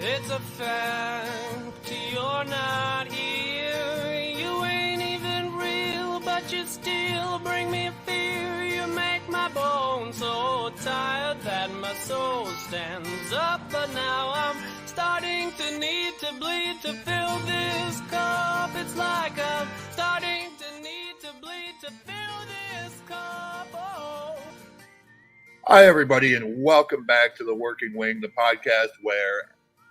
It's a fact you're not here. You ain't even real, but you still bring me fear. You make my bones so tired that my soul stands up. But now I'm starting to need to bleed to fill this cup. It's like I'm starting to need to bleed to fill this cup. Oh. Hi, everybody, and welcome back to The Working Wing, the podcast where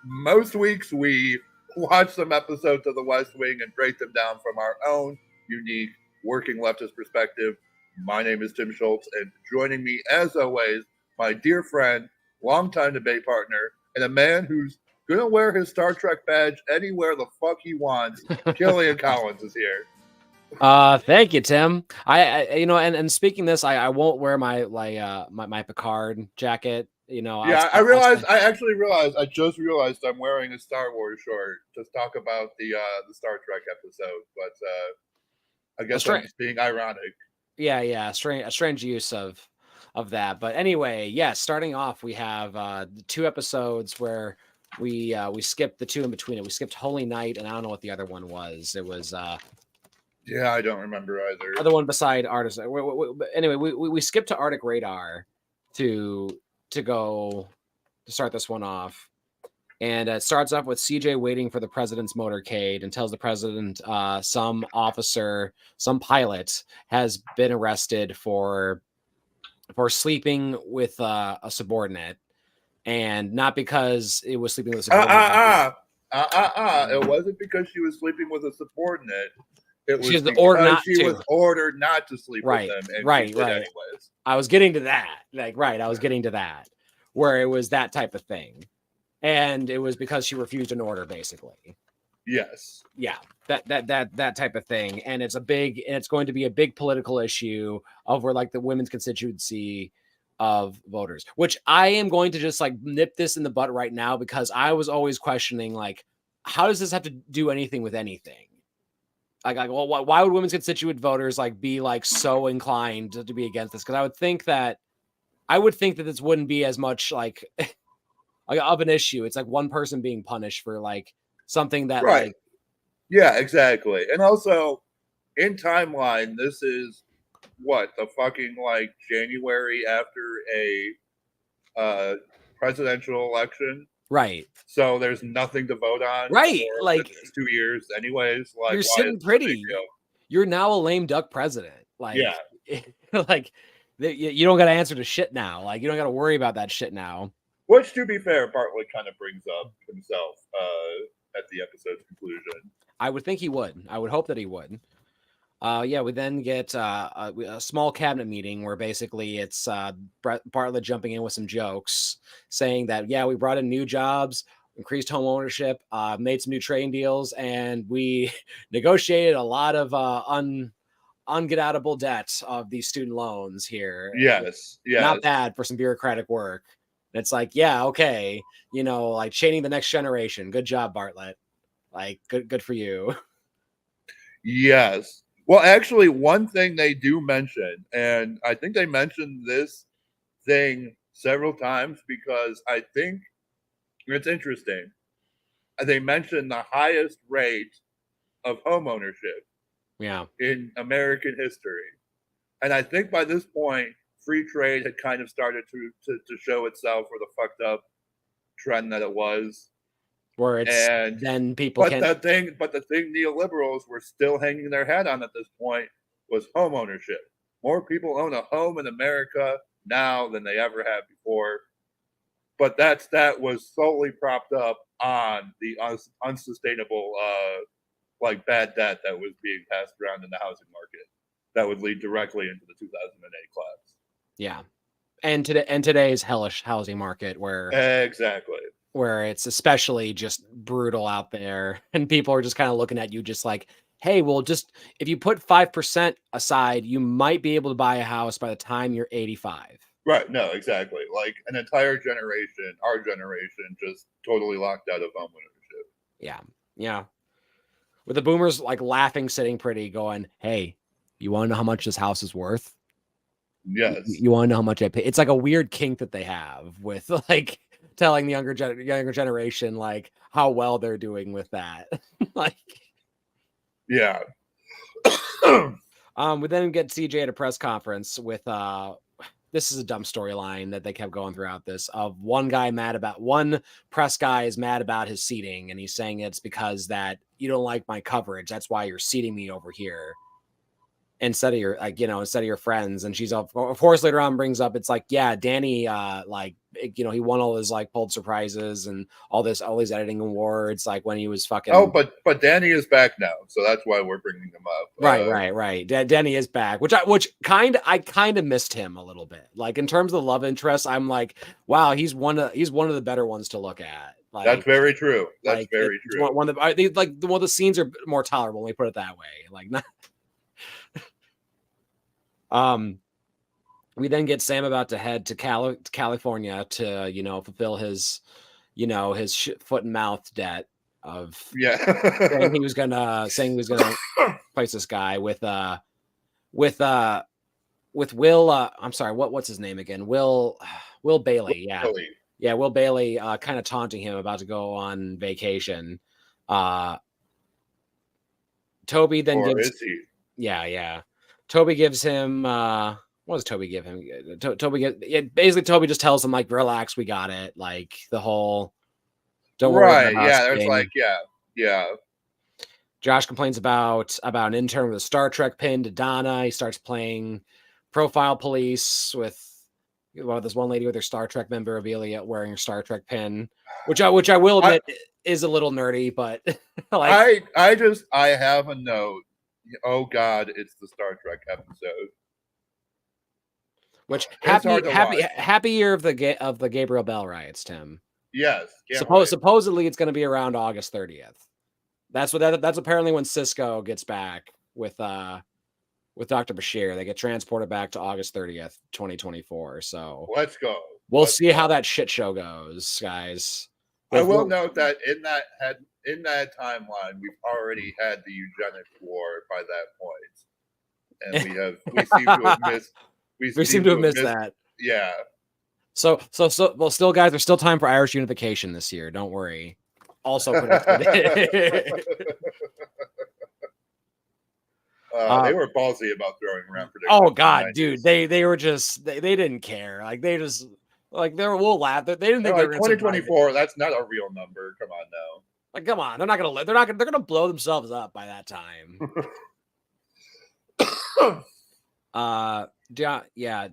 most weeks we watch some episodes of The West Wing and break them down from our own unique working leftist perspective. My name is Tim Schultz, and joining me, as always, my dear friend, longtime debate partner, and a man who's going to wear his Star Trek badge anywhere the fuck he wants, Killian Collins is here. Thank you, Tim. And speaking this, I won't wear my my Picard jacket. I just realized I'm wearing a Star Wars short to talk about the Star Trek episode, but I guess I'm just being ironic. Yeah, a strange use of that. But anyway, yes, starting off, we have 2 episodes where we skipped the 2 in between it. We skipped Holy Night, and I don't know what the other one was. It was yeah, I don't remember either. Other one beside Arctic. Anyway, we skipped to Arctic Radar to go to start this one off, and it starts off with CJ waiting for the president's motorcade and tells the president some officer, some pilot, has been arrested for sleeping with a subordinate, and not because it was sleeping with a subordinate. It wasn't because she was sleeping with a subordinate. It was because she was ordered not to sleep with them. And right. Anyways. I was getting to that. I was getting to that, where it was that type of thing. And it was because she refused an order, basically. Yes. Yeah. That type of thing. And it's going to be a big political issue over like the women's constituency of voters, which I am going to just like nip this in the butt right now, because I was always questioning, like, how does this have to do anything with anything? Well, why would women's constituent voters like be like so inclined to be against this? Because I would think that this wouldn't be as much like of an issue. It's like one person being punished for like something that right. Yeah, exactly. And also in timeline, this is what, the fucking like January after a presidential election. Right. So there's nothing to vote on. Right. Like 2 years anyways. Like, you're sitting pretty. You're now a lame duck president. Like, yeah. Like you don't got to answer to shit now. Like, you don't got to worry about that shit now. Which, to be fair, Bartlett kind of brings up himself at the episode's conclusion. I would think he would. I would hope that he would. We then get a small cabinet meeting where basically it's Bartlett jumping in with some jokes, saying that, yeah, we brought in new jobs, increased home ownership, made some new trade deals, and we negotiated a lot of unget-outable debt of these student loans here. Yes. Not bad for some bureaucratic work. And it's like, yeah, okay, like chaining the next generation. Good job, Bartlett. Like, good for you. Yes. Well, actually, one thing they do mention, and I think they mentioned this thing several times because I think it's interesting. They mentioned the highest rate of homeownership in American history. And I think by this point, free trade had kind of started to show itself for the fucked up trend that it was. Where it's then people but the thing neoliberals were still hanging their hat on at this point was home ownership. More people own a home in America now than they ever have before. But that was solely propped up on the unsustainable like bad debt that was being passed around in the housing market that would lead directly into the 2008 collapse. Yeah. And today's hellish housing market where it's especially just brutal out there, and people are just kind of looking at you just like, hey, well, just if you put 5% aside, you might be able to buy a house by the time you're 85. Right. No, exactly. Like an entire generation, our generation, just totally locked out of home ownership. Yeah. With the boomers like laughing, sitting pretty, going, hey, you want to know how much this house is worth? Yes. You want to know how much I pay? It's like a weird kink that they have with like telling the younger generation like how well they're doing with that. Like, yeah. we then get CJ at a press conference with this is a dumb storyline that they kept going throughout this of one press guy is mad about his seating, and he's saying it's because that you don't like my coverage. That's why you're seating me over here instead of your friends. And she's of course later on brings up, it's like, yeah, Danny, he won all his like Pulitzer prizes and all these editing awards, like when he was fucking. Oh, but Danny is back now, so that's why we're bringing him up. Right. Danny is back, which I kind of missed him a little bit. Like in terms of the love interest, I'm like, wow, he's one of the better ones to look at. Like, that's very true. That's very true. One of the scenes are more tolerable. Let me put it that way. Like not. We then get Sam about to head to California to, fulfill his, his foot and mouth debt of saying he was gonna place this guy with Will. I'm sorry, what's his name again? Will Bailey. Yeah. Yeah. Will Bailey, kind of taunting him about to go on vacation. Toby then Toby gives him, what does Toby give him? Toby just tells him like, relax, we got it. Like the whole, don't worry. Right. Yeah. There's like, yeah. Josh complains about an intern with a Star Trek pin to Donna. He starts playing profile police with this one lady with her Star Trek memorabilia wearing a Star Trek pin, which I will admit is a little nerdy, but like I have a note. Oh God, it's the Star Trek episode. Which happy year of the Gabriel Bell riots, Tim. Yes. Supposedly it's going to be around August 30th. That's apparently when Cisco gets back with Dr. Bashir. They get transported back to August 30th, 2024. So let's go. We'll see how that shit show goes, guys. I will note that in that timeline, we've already had the eugenics war by that point, and we seem to have missed. We seem to have missed that. Yeah. So, still, guys, there's still time for Irish unification this year. Don't worry. Also predicted. They were ballsy about throwing around predictions. Oh God, dude, they were just they didn't care. Like they just we'll laugh. They didn't think like 2024. That's not a real number. Come on now. Like come on, they're not gonna live. They're gonna blow themselves up by that time.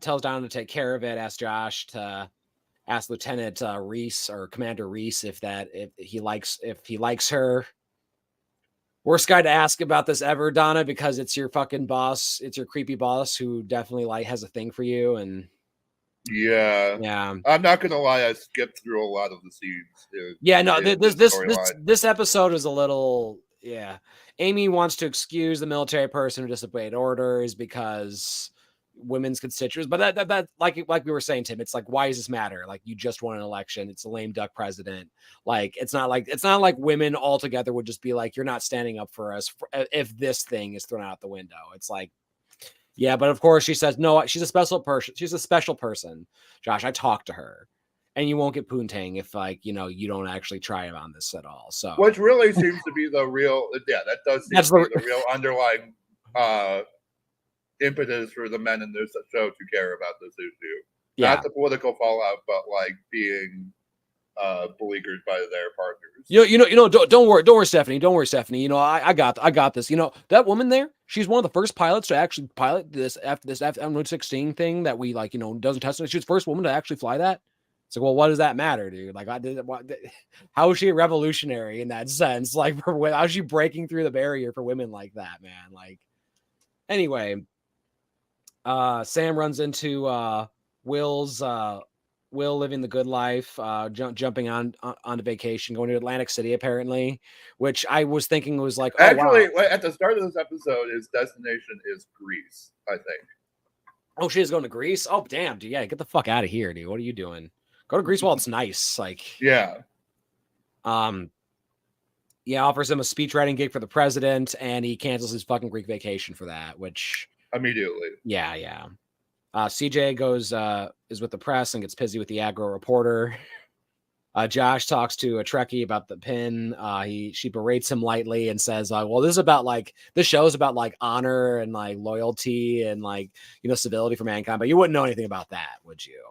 Tells Donna to take care of it. Asks Josh to ask Lieutenant Reese or Commander Reese if he likes her. Worst guy to ask about this ever, Donna, because it's your fucking boss. It's your creepy boss who definitely has a thing for you. And yeah. I'm not gonna lie, I skipped through a lot of the scenes. This episode is a little. Yeah, Amy wants to excuse the military person who disobeyed orders because women's constituents, but that like we were saying, Tim, it's like, why does this matter? Like, you just won an election. It's a lame duck president. Like, it's not like women altogether would just be like, you're not standing up for us if this thing is thrown out the window. It's like, yeah, but of course she says no. She's a special person. She's a special person. Josh, I talked to her. And you won't get poontang if, you don't actually try on this at all. So, which really seems to be the real, that does seem to be the real underlying impetus for the men in this show to care about this issue. Yeah. Not the political fallout, but like being beleaguered by their partners. Don't worry, Stephanie. Don't worry, Stephanie. I got this. That woman there, she's one of the first pilots to actually pilot this F-16 thing that we doesn't test it. She was the first woman to actually fly that. It's like, well, what does that matter, dude? Like, how is she a revolutionary in that sense? Like, how is she breaking through the barrier for women like that, man? Like, anyway, Sam runs into Will living the good life, jumping on vacation, going to Atlantic City, apparently, which I was thinking was like, actually, wow. At the start of this episode, his destination is Greece, I think. Oh, she is going to Greece? Oh, damn, dude. Yeah, get the fuck out of here, dude. What are you doing? Go to Greece while it's nice. Like, yeah. Offers him a speechwriting gig for the president, and he cancels his fucking Greek vacation for that, which immediately. Yeah. CJ goes is with the press and gets pissy with the aggro reporter. Josh talks to a Trekkie about the pin. She berates him lightly and says, well, this is about like, this show's about like honor and like loyalty and like, civility for mankind, but you wouldn't know anything about that, would you?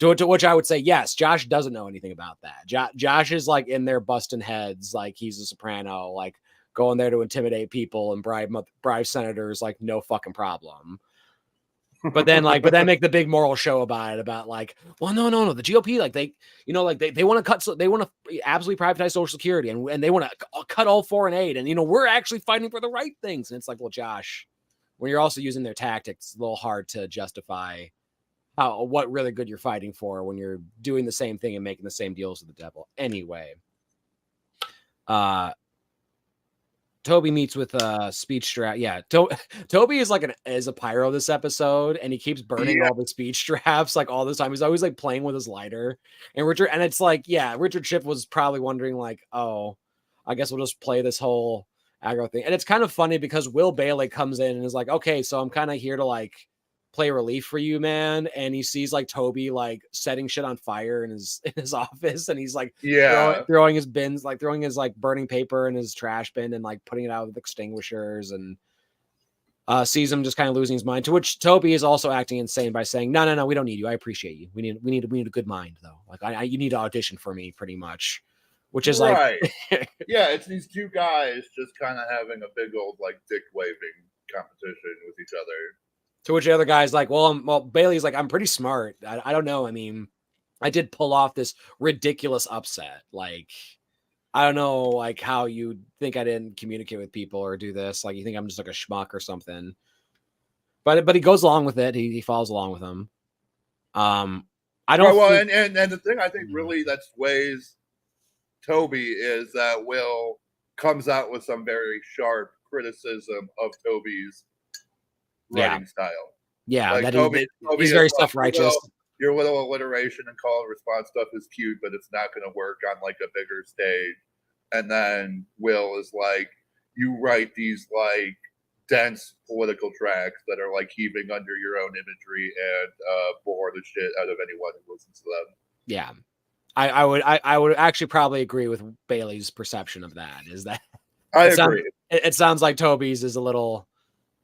To which I would say, yes, Josh doesn't know anything about that. Josh is like in there busting heads like he's a soprano, like going there to intimidate people and bribe senators, like no fucking problem. But then make the big moral show about it, about like, well, no, the GOP, like they want to they want to absolutely privatize Social Security and they want to cut all foreign aid, and we're actually fighting for the right things. And it's like, well, Josh, when you're also using their tactics, it's a little hard to justify what really good you're fighting for when you're doing the same thing and making the same deals with the devil. Anyway, Toby meets with speech strap. Yeah, Toby is like is a pyro this episode, and he keeps burning all the speech straps like all the time. He's always like playing with his lighter, and it's like, yeah, Richard Schiff was probably wondering like, oh, I guess we'll just play this whole aggro thing. And it's kind of funny because Will Bailey comes in and is like, okay, so I'm kind of here to like play relief for you, man. And he sees like Toby like setting shit on fire in his office, and he's like throwing his bins, like throwing his like burning paper in his trash bin and like putting it out with extinguishers, and sees him just kind of losing his mind, to which Toby is also acting insane by saying, no, we don't need you, I appreciate you, we need a good mind though, like you need to audition for me, pretty much. Which is right. Like yeah, it's these two guys just kind of having a big old like dick waving competition with each other. To which the other guy's like, well, Bailey's like, I'm pretty smart. I don't know. I mean, I did pull off this ridiculous upset. Like, I don't know, like how you think I didn't communicate with people or do this. Like, you think I'm just like a schmuck or something. But he goes along with it. He follows along with him. I don't. Well, and the thing I think really that sways Toby is that Will comes out with some very sharp criticism of Toby's writing style. Yeah, like that Toby he's very self-righteous. Your little alliteration and call and response stuff is cute, but it's not going to work on like a bigger stage. And then Will is like, you write these like dense political tracks that are like heaving under your own imagery and bore the shit out of anyone who listens to them. Yeah, I would actually probably agree with Bailey's perception of that. Is that I agree. It sounds like Toby's is a little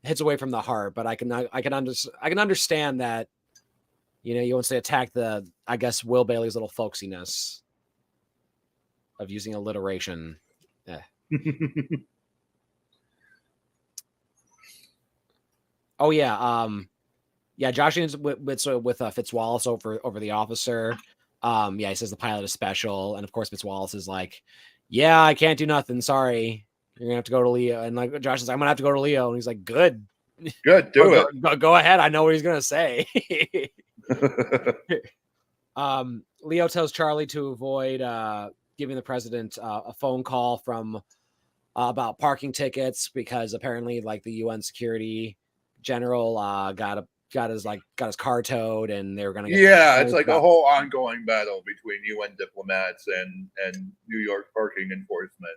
hits away from the heart, but I can understand that, you want to attack the, I guess, Will Bailey's little folksiness of using alliteration. Oh yeah. Josh ends with Fitzwallace over the officer. He says the pilot is special, and of course Fitzwallace is like, yeah, I can't do nothing, sorry, you're gonna have to go to Leo. And like Josh is like, I'm gonna have to go to Leo, and he's like, good, do it. Go ahead, I know what he's gonna say. Leo tells Charlie to avoid giving the president a phone call from about parking tickets, because apparently like the UN security general got his car towed, and they were gonna get it's like a whole ongoing battle between UN diplomats and New York parking enforcement.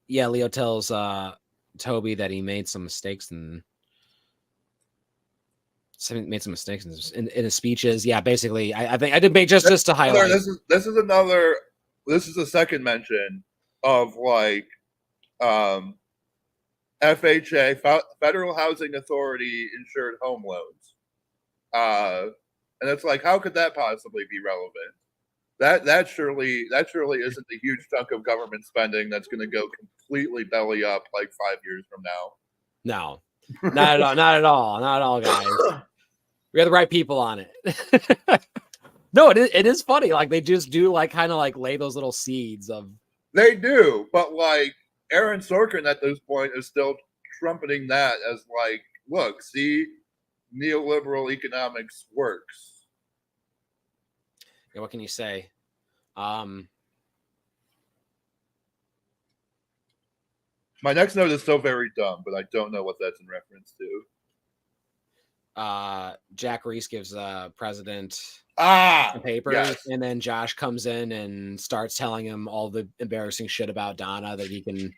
Leo tells Toby that he made some mistakes in his speeches. Yeah, basically, I think I did make just to highlight. This is a second mention of like FHA, Federal Housing Authority insured home loans. And it's like, how could that possibly be relevant? That surely isn't the huge chunk of government spending that's going to go completely belly up like 5 years from now. No, not at all, guys. We have the right people on it. No, it is funny. Like they just do like kind of like lay those little seeds of. They do, but like Aaron Sorkin at this point is still trumpeting that as like, look, see, neoliberal economics works. Yeah, what can you say? My next note is so very dumb, but I don't know what that's in reference to. Jack Reese gives president papers, yes. And then Josh comes in and starts telling him all the embarrassing shit about Donna that he can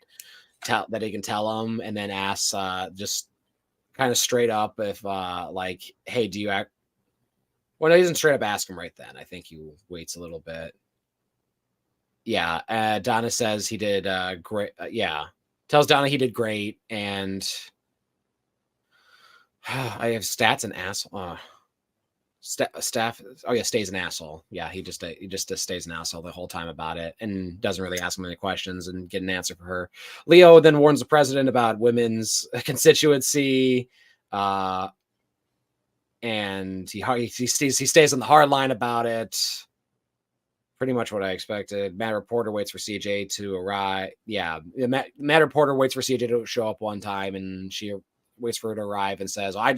tell him, and then asks just kind of straight up if like, hey, do you act? Well, he doesn't straight up ask him right then. I think he waits a little bit. Yeah. Donna says he did great. Yeah. Tells Donna he did great. And I have stats and asshole. Staff. Oh yeah, stays an asshole. Yeah, he just stays an asshole the whole time about it and doesn't really ask him any questions and get an answer for her. Leo then warns the president about women's constituency, and he stays on the hard line about it. Pretty much what I expected. Matt Reporter waits for CJ to arrive. Yeah, Matt Reporter waits for CJ to show up one time, and she waits for her to arrive and says, I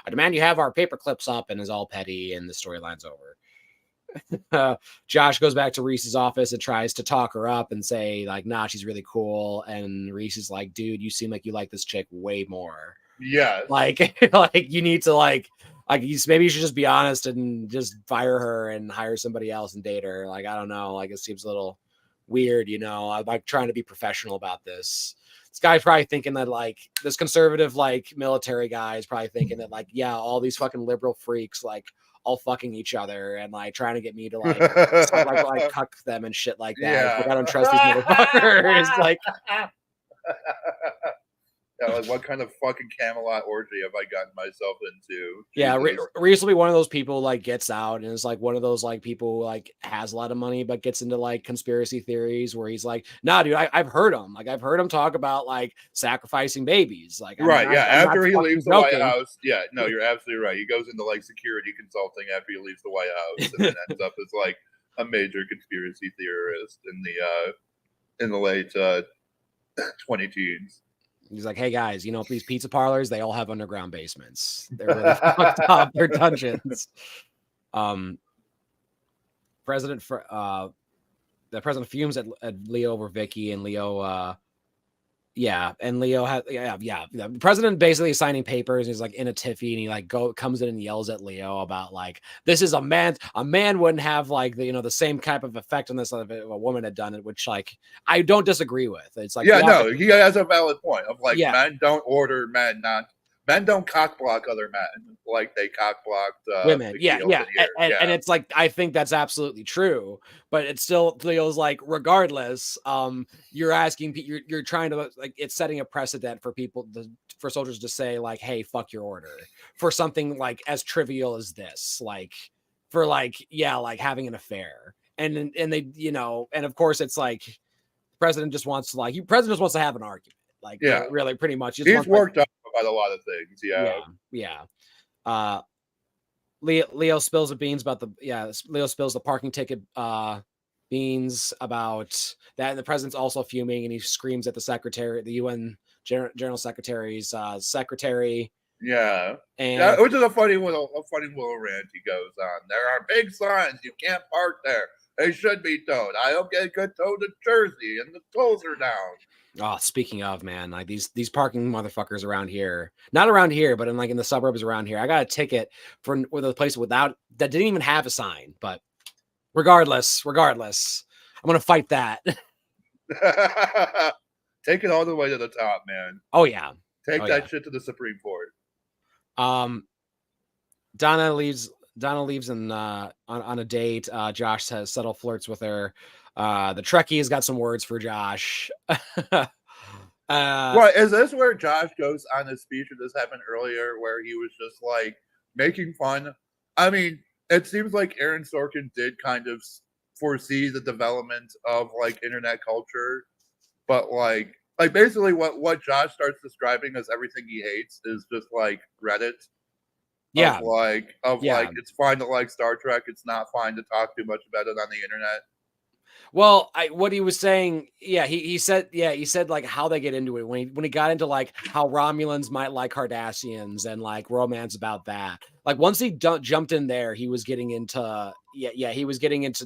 demand you have our paper clips up, and is all petty, and the storyline's over. Josh goes back to Reese's office and tries to talk her up and say, like, nah, she's really cool. And Reese is like, dude, you seem like you like this chick way more. Yeah. Like you need to maybe you should just be honest and just fire her and hire somebody else and date her. Like, I don't know. Like, it seems a little weird, I'm like trying to be professional about this. This guy's probably thinking that like this conservative, like military guy is probably thinking that like, yeah, all these fucking liberal freaks, like all fucking each other and like trying to get me to like cuck them and shit like that. Yeah. Like, I don't trust these motherfuckers. Like, yeah, like what kind of fucking Camelot orgy have I gotten myself into? Yeah, Reese will be one of those people like gets out and is like one of those like people who like has a lot of money but gets into like conspiracy theories where he's like, nah, dude, I've heard him talk about like sacrificing babies. Like, right, yeah. After he leaves the joking. White House, yeah, no, you're absolutely right. He goes into like security consulting after he leaves the White House, and then ends up as like a major conspiracy theorist in the late 20 teens. He's like, hey guys, these pizza parlors, they all have underground basements. They're really fucked up. They're dungeons. The president fumes at Leo over Vicky, and Leo and Leo has the president basically is signing papers. He's like in a tiffy, and he like comes in and yells at Leo about like, this is a man wouldn't have like the same type of effect on this if a woman had done it, which like I don't disagree with. It's like, he has a valid point of like, men don't order men don't cock block other men like they cock blocked women. And it's like, I think that's absolutely true, but it's still, Leo's like, regardless, you're trying to like, it's setting a precedent for for soldiers to say like, hey, fuck your order for something like as trivial as this, like for like, like having an affair. And they, and of course it's like, the president just wants to have an argument. Like, really pretty much. He's worked up about a lot of things. Leo spills the beans about Leo spills the parking ticket beans about that, and the president's also fuming, and he screams at the UN General Secretary's secretary. Yeah, which is a funny little rant he goes on. There are big signs you can't park there. They should be towed. I hope they get towed to Jersey, and the tolls are down. Oh, speaking of, man, like these parking motherfuckers around here, not around here, but in the suburbs around here. I got a ticket with a place that didn't even have a sign, but regardless, I'm going to fight that. Take it all the way to the top, man. Oh yeah. Take that shit to the Supreme Court. Donna leaves on a date. Josh has subtle flirts with her. The Trekkie has got some words for Josh. Right, is this where Josh goes on his speech, or this happened earlier where he was just like making fun? I mean, it seems like Aaron Sorkin did kind of foresee the development of like internet culture, but like basically what Josh starts describing as everything he hates is just like Reddit. Yeah. Like it's fine to like Star Trek. It's not fine to talk too much about it on the internet. Well, what he was saying, he said like how they get into it when he got into like how Romulans might like Cardassians and like romance about that. Like once he jumped in there, he was getting into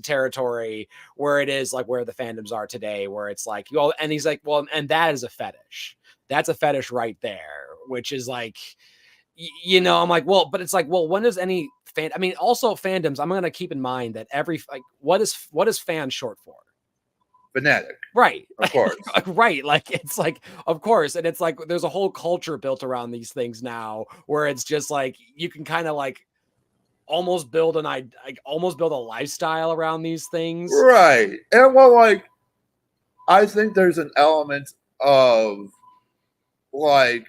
territory where it is like where the fandoms are today, where it's like, and he's like, well, and that is a fetish. That's a fetish right there, which is like, I'm like, well, but it's like, well, when does any fan? I mean, also fandoms. I'm gonna keep in mind that what is fan short for? Fanatic, right? Of course, right. Like it's like, of course, and it's like there's a whole culture built around these things now, where it's just like you can kind of like almost build almost build a lifestyle around these things. Right. And well, like, I think there's an element of like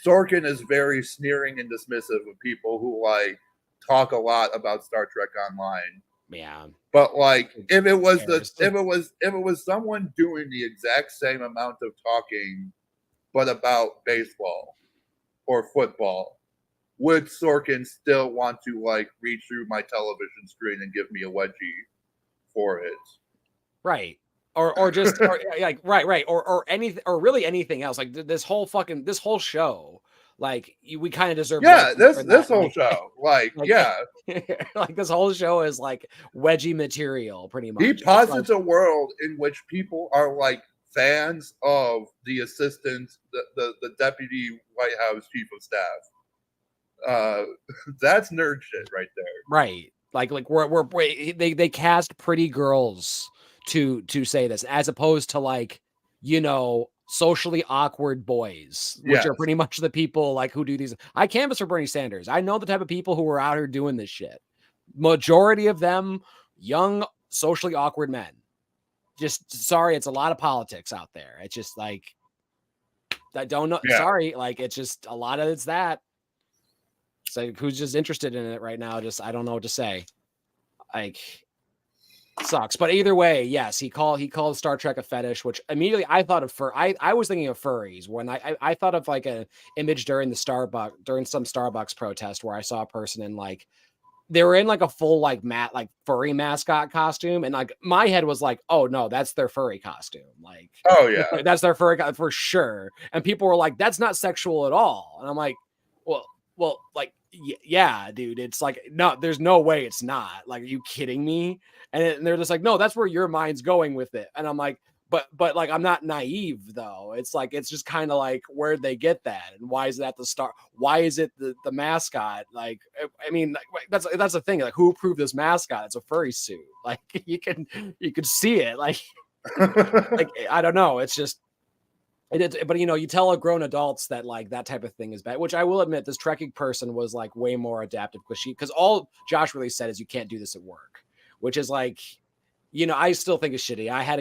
Sorkin is very sneering and dismissive of people who like talk a lot about Star Trek Online. Yeah. But like if it was someone doing the exact same amount of talking but about baseball or football, would Sorkin still want to like reach through my television screen and give me a wedgie for it? Right. Or just or, like right or anything or really anything else, like this whole show, like we kind of deserve this whole show like yeah like this whole show is like wedgie material pretty much. He posits a world in which people are like fans of the assistant, the deputy White House chief of staff. That's nerd shit right there. Right. Like they cast pretty girls to say this, as opposed to like, you know, socially awkward boys, which are pretty much the people like who do these. I canvass for Bernie Sanders. I know the type of people who are out here doing this shit. Majority of them, young, socially awkward men. Just sorry, it's a lot of politics out there. It's just like, I don't know. Yeah. Sorry, like it's just a lot of it's that. It's like who's just interested in it right now. Just I don't know what to say. Like sucks. But either way, yes, he called Star Trek a fetish, which immediately I thought of I was thinking of furries when I thought of like an image during some Starbucks protest where I saw a person in like they were in like a full like furry mascot costume, and like my head was like, oh no, that's their furry costume. Like, oh yeah, that's their furry for sure. And people were like, that's not sexual at all. And I'm like, well, like, yeah, dude, it's like, no, there's no way it's not. Like, are you kidding me? And they're just like, no, that's where your mind's going with it. And I'm like, but like, I'm not naive though. It's like, it's just kind of like, where'd they get that? And why is that the star? Why is it the mascot? Like, I mean, like, that's the thing. Like, who approved this mascot? It's a furry suit. Like, you could see it. Like, like, I don't know. It's just, but you know, you tell grown adults that like that type of thing is bad, which I will admit this Trekkie person was like way more adaptive because all Josh really said is you can't do this at work, which is like, you know, I still think it's shitty. I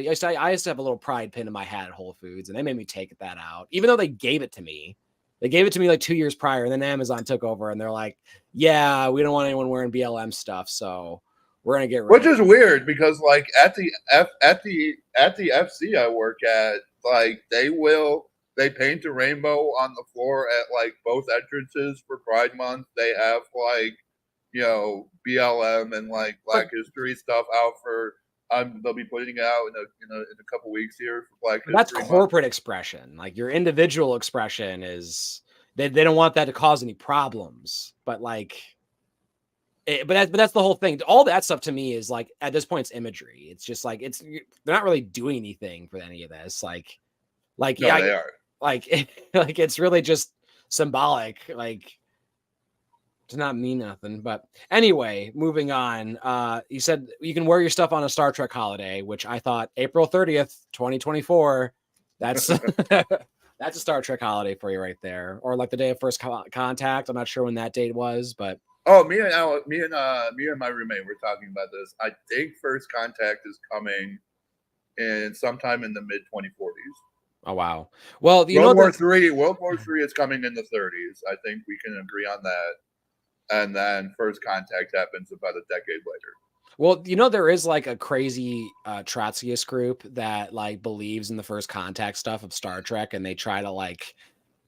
used to have a little pride pin in my hat at Whole Foods, and they made me take that out, even though they gave it to me. They gave it to me like 2 years prior, and then Amazon took over, and they're like, "Yeah, we don't want anyone wearing BLM stuff, so we're gonna get rid." Which is weird because, like, at the FC I work at, like, they paint a rainbow on the floor at like both entrances for Pride Month. They have like, you know, BLM and like Black History stuff out for. They'll be putting it out in a couple weeks here for Black History. That's corporate expression. Like your individual expression is they don't want that to cause any problems. But like, but that's the whole thing. All that stuff to me is like at this point it's imagery. It's just like they're not really doing anything for any of this. Like no, yeah, they are. Like like it's really just symbolic. Like. To not mean nothing, but anyway, moving on. You said you can wear your stuff on a Star Trek holiday, which I thought April 30th, 2024. That's that's a Star Trek holiday for you right there, or like the day of first contact. I'm not sure when that date was, but me and my roommate were talking about this. I think first contact is coming in sometime in the mid 2040s. Oh wow! Well, World War III is coming in the 30s. I think we can agree on that. And then first contact happens about a decade later. Well, you know, there is like a crazy Trotskyist group that like believes in the first contact stuff of Star Trek, and they try to like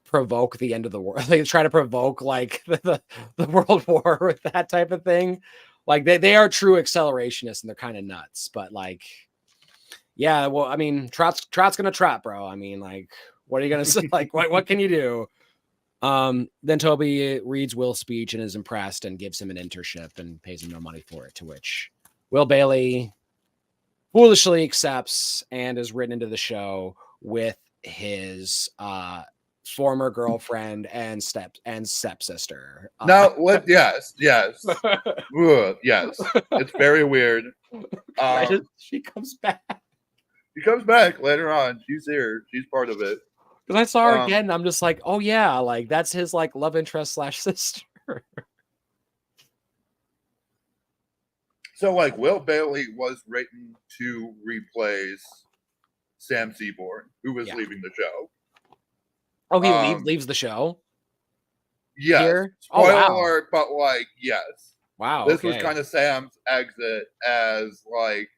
provoke the end of the world. They try to provoke like the World War with that type of thing. Like they are true accelerationists, and they're kind of nuts. But like, yeah, well, I mean, Trot's gonna trot, bro. I mean, like, what are you gonna say? Like, what can you do? Then Toby reads Will's speech and is impressed and gives him an internship and pays him no money for it, to which Will Bailey foolishly accepts and is written into the show with his former girlfriend and stepsister. No, what? Yes. Ugh, yes. It's very weird. She comes back. She comes back later on. She's here. She's part of it. Because I saw her again, and I'm just like, oh yeah, like that's his like love interest / sister. So, like, Will Bailey was written to replace Sam Seaborn, who was Yeah. leaving the show. Oh, he leaves the show? Yes. Here? Spoiler Oh, wow. alert, but, like, yes. Wow. This was Okay. kind of Sam's exit as, like,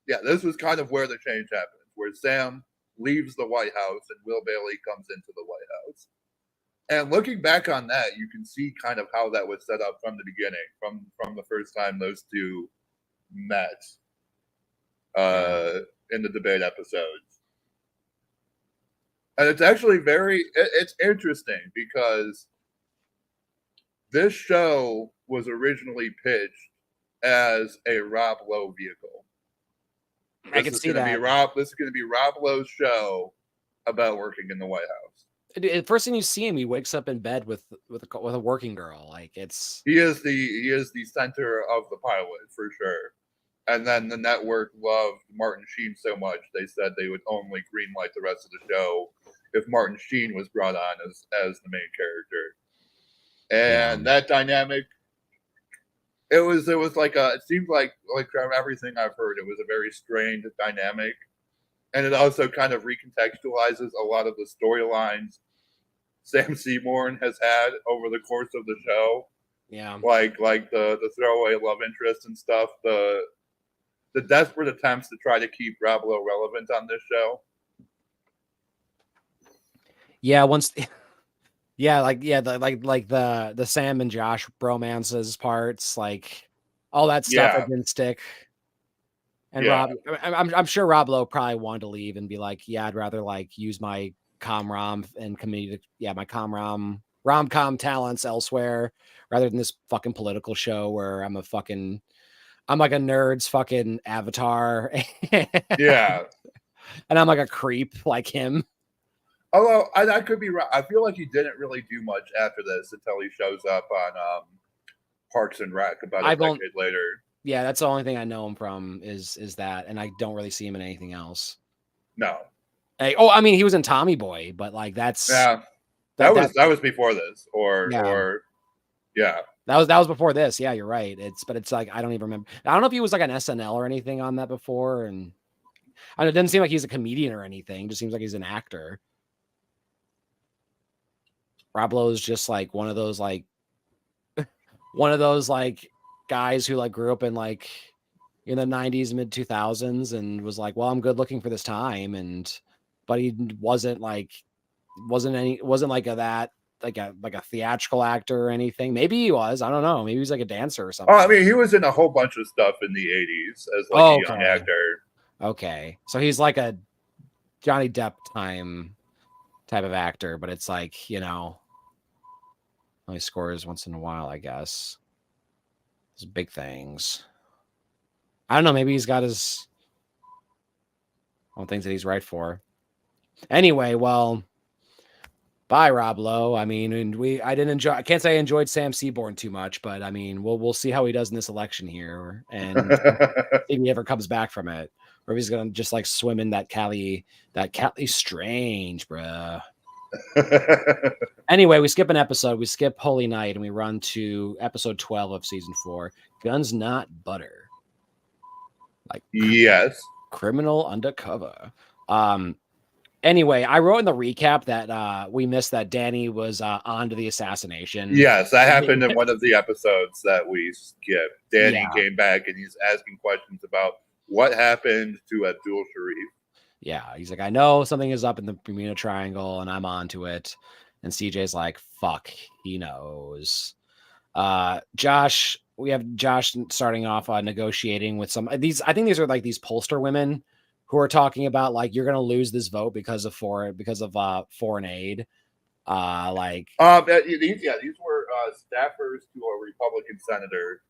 yeah, this was kind of where the change happens, where Sam leaves the White House and Will Bailey comes into the White House. And looking back on that, you can see kind of how that was set up from the beginning, from the first time those two met in the debate episodes. And it's actually it's interesting because this show was originally pitched as a Rob Lowe vehicle. I can see that. This is going to be Rob Lowe's show about working in the White House. The first thing you see him, he wakes up in bed with a working girl. Like he is the center of the pilot for sure. And then the network loved Martin Sheen so much they said they would only greenlight the rest of the show if Martin Sheen was brought on as the main character. And that dynamic, it seemed like from everything I've heard, it was a very strained dynamic. And it also kind of recontextualizes a lot of the storylines Sam Seaborn has had over the course of the show. Yeah. Like the throwaway love interest and stuff, the desperate attempts to try to keep Rob Lowe relevant on this show. Yeah, the Sam and Josh bromances parts, like all that stuff that didn't stick. And Rob, I'm sure Rob Lowe probably wanted to leave and be like, yeah, I'd rather like use my rom-com and comedic, my rom-com talents elsewhere rather than this fucking political show where I'm like a nerd's fucking avatar. Yeah. And I'm like a creep like him. Although I could be right. I feel like he didn't really do much after this until he shows up on Parks and Rec about a decade later. Yeah, that's the only thing I know him from is that, and I don't really see him in anything else. No. I mean, he was in Tommy Boy, but like that's that was before this, That was before this. Yeah, you're right. It's like I don't even remember. I don't know if he was like an SNL or anything on that before, and it doesn't seem like he's a comedian or anything. It just seems like he's an actor. Rob Lowe is just like one of those guys who like grew up in like in the 90s, mid 2000s and was like, well, I'm good looking for this time. But he wasn't like a theatrical actor or anything. Maybe he was, I don't know. Maybe he was like a dancer or something. Oh, I mean, he was in a whole bunch of stuff in the 80s as like a young actor. Okay. So he's like a Johnny Depp type of actor, but it's like, only scores once in a while, I guess. Those big things. I don't know. Maybe he's got his own things that he's right for. Anyway, well, bye, Rob Lowe. I mean, I can't say I enjoyed Sam Seaborn too much, but I mean, we'll see how he does in this election here, and if he ever comes back from it, or if he's gonna just like swim in that Cali Strange, bruh. Anyway, we skip an episode. We skip Holy Night, and we run to episode 12 of season 4. Guns Not Butter. Like yes, criminal undercover. Anyway, I wrote in the recap that we missed that Danny was onto the assassination. Yes, that happened in one of the episodes that we skipped. Danny came back and he's asking questions about what happened to Abdul Sharif. Yeah, he's like, I know something is up in the Bermuda Triangle and I'm onto it. And CJ's like, fuck, he knows. We have Josh starting off negotiating with some these. I think these are like these pollster women who are talking about like you're gonna lose this vote because of foreign aid. These were staffers to a Republican senator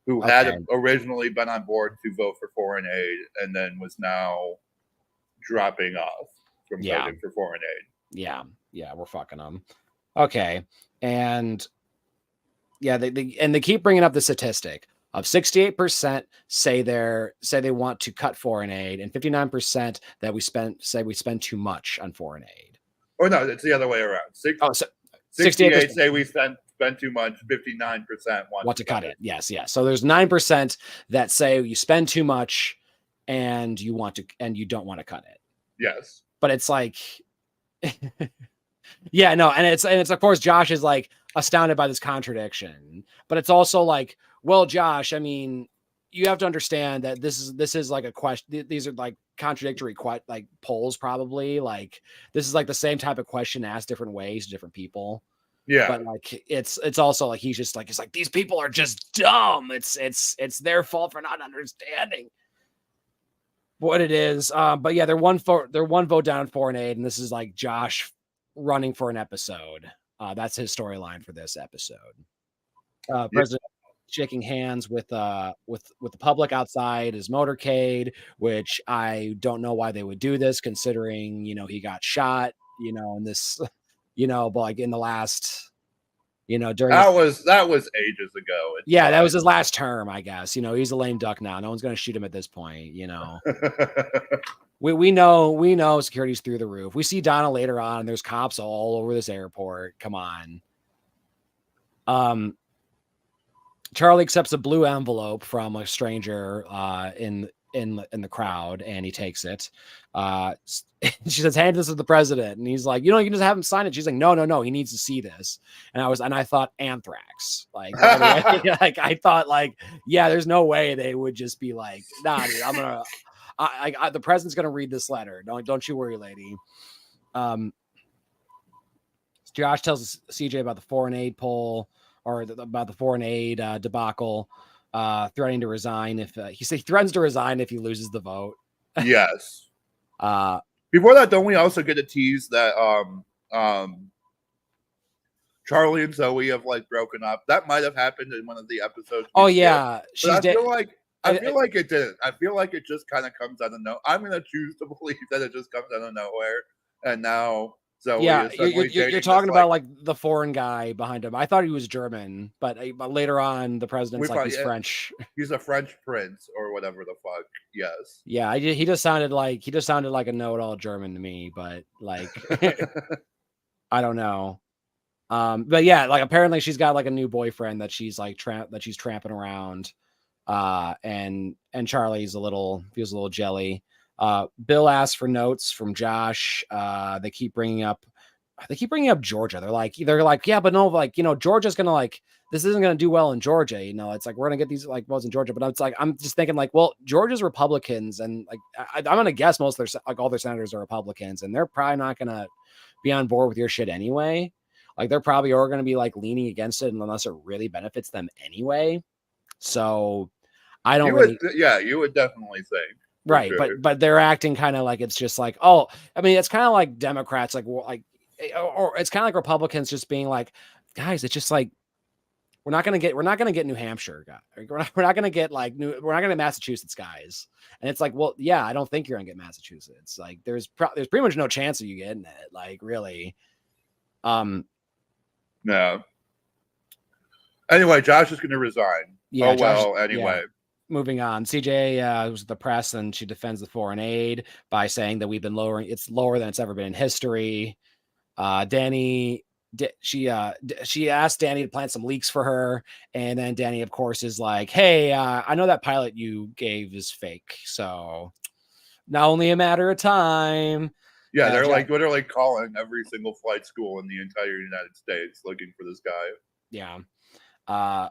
who had originally been on board to vote for foreign aid and then was now dropping off from voting for foreign aid. Yeah, we're fucking them. Okay, and they keep bringing up the statistic of 68% say they want to cut foreign aid, and 59% that we spend too much on foreign aid. Or no, it's the other way around. 68% say we spend spend too much. 59% want to cut it. Yes. So there's 9% that say you spend too much and you don't want to cut it. Yes. But it's like, yeah, no. And it's of course, Josh is like astounded by this contradiction, but it's also like, well, Josh, I mean, you have to understand that this is like a question. These are like contradictory like polls, probably. Like this is like the same type of question asked different ways to different people. Yeah. But like it's also like he's like these people are just dumb. It's their fault for not understanding what it is. But yeah, they're one vote down 4-8, and this is like Josh running for an episode. That's his storyline for this episode. President shaking hands with the public outside his motorcade, which I don't know why they would do this, considering he got shot, in this, but like in the last, during that was ages ago. That was his last term, I guess. He's a lame duck now. No one's gonna shoot him at this point. We know security's through the roof. We see Donna later on, and there's cops all over this airport. Come on. Charlie accepts a blue envelope from a stranger in the crowd, and he takes it. She says, "Hand this to the president," and he's like, "You can just have him sign it." She's like, "No, he needs to see this." And I thought anthrax. Like, like I thought, like, yeah, there's no way they would just be like, "Nah, dude, I'm gonna." The president's gonna read this letter. Don't you worry, lady. Josh tells CJ about the 4-8 poll, or about the 4-8 debacle, threatening to resign if he threatens to resign if he loses the vote. Yes. Before that, don't we also get a tease that Charlie and Zoe have like broken up? That might have happened in one of the episodes. Oh yeah, I feel like it didn't. I feel like it just kind of comes out of nowhere. I'm gonna choose to believe that it just comes out of nowhere, and now Zoe. Yeah, you're talking about like the foreign guy behind him. I thought he was German, but later on, the president's like he's French. He's a French prince or whatever the fuck. Yes. Yeah, he just sounded like a know-it-all German to me, but like I don't know. But yeah, like apparently she's got like a new boyfriend that she's like tramping around. And Charlie's feels a little jelly. Bill asks for notes from Josh. They keep bringing up Georgia. They're like, yeah, but no, like, Georgia's gonna like, this isn't gonna do well in Georgia. It's like, we're gonna get these like votes in Georgia, but it's like, I'm just thinking like, well, Georgia's Republicans, and like, I'm gonna guess most of their, like, all their senators are Republicans, and they're probably not gonna be on board with your shit anyway. Like, they're probably are gonna be like leaning against it unless it really benefits them anyway. So I don't you would definitely think. Right, sure. but they're acting kind of like it's just like, oh, I mean, it's kind of like Democrats, like or it's kind of like Republicans just being like, guys, it's just like we're not gonna get New Hampshire, guys. We're not gonna get Massachusetts, guys. And it's like, well, yeah, I don't think you're gonna get Massachusetts. Like, there's pretty much no chance of you getting it. Like, really. No. Anyway, Josh is gonna resign. Yeah, anyway. Yeah. Moving on, CJ was the press, and she defends the 4-8 by saying that we've been lowering. It's lower than it's ever been in history. Danny, she asked Danny to plant some leaks for her, and then Danny, of course, is like, "Hey, I know that pilot you gave is fake, so not only a matter of time." Yeah, they're like literally calling every single flight school in the entire United States looking for this guy. Yeah.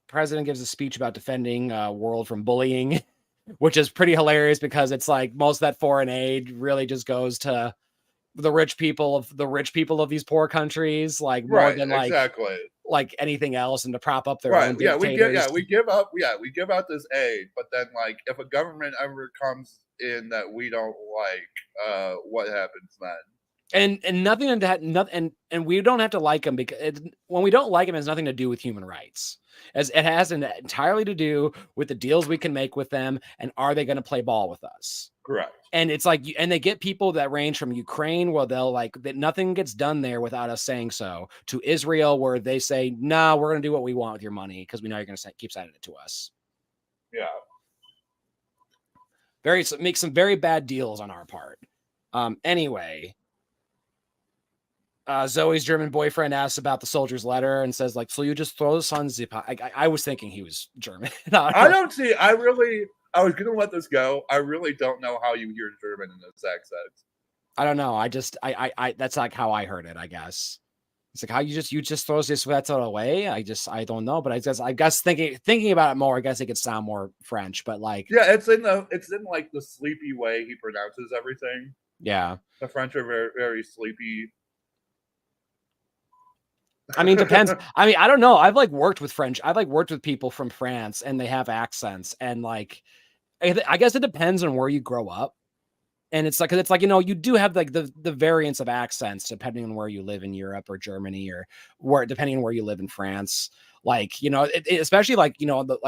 President gives a speech about defending world from bullying, which is pretty hilarious because it's like most of that foreign aid really just goes to the rich people of these poor countries, like more than like anything else, and to prop up their own dictators. We give out this aid, but then like if a government ever comes in that we don't like, what happens then? And nothing and we don't have to like them, because when we don't like them, it has nothing to do with human rights, as it has entirely to do with the deals we can make with them, and are they going to play ball with us? Correct. And it's like, and they get people that range from Ukraine, where they'll like that nothing gets done there without us saying so, to Israel, where they say, "No, we're going to do what we want with your money because we know you're going to keep sending it to us." Yeah. Make some very bad deals on our part. Anyway. Zoe's German boyfriend asks about the soldier's letter and says like, so you just throw this on zip. I was thinking he was German. I don't see. I was gonna let this go. I really don't know how you hear German in this accent. I don't know. I that's like how I heard it, I guess. It's like how you just throw this letter away. I don't know, but I guess thinking about it more, I guess it could sound more French, but like Yeah, it's in like the sleepy way he pronounces everything. yeah. The French are very, very sleepy. I mean, depends. I mean, I don't know. I've like worked with French. I've like worked with people from France and they have accents and like I guess it depends on where you grow up. And it's like, you know, you do have like the variance of accents depending on where you live in Europe or Germany or where, depending on where you live in France. Like, you know, especially like, you know, the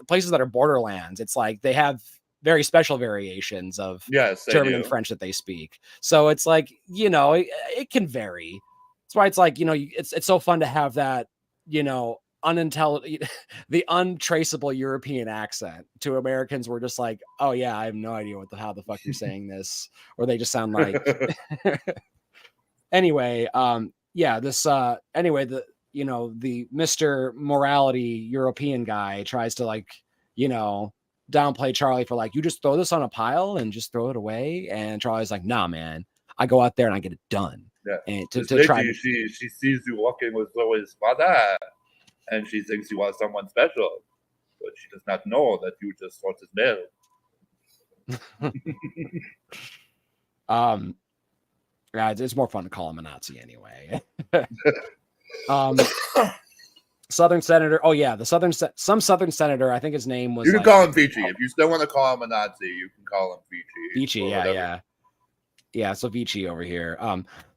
places that are borderlands, it's like they have very special variations of German and French that they speak. So it's like, you know, it can vary. That's why it's like, you know, it's so fun to have that, you know, unintelligent, the untraceable European accent to Americans. We're just like, oh yeah, I have no idea how the fuck you're saying this, or they just sound like. Anyway, yeah, this anyway, the you know the Mr. Morality European guy tries to like, you know, downplay Charlie for like, you just throw this on a pile and just throw it away, and Charlie's like, nah, man, I go out there and I get it done. Yeah, and to try to... she sees you walking with Zoe's father. And she thinks you are someone special, but she does not know that you just want his mail. Yeah, it's more fun to call him a Nazi anyway. Southern senator. Oh yeah, some Southern senator. I think his name was. You can call him Vici if you still want to call him a Nazi. You can call him Vici. Vici, yeah. So Vici over here.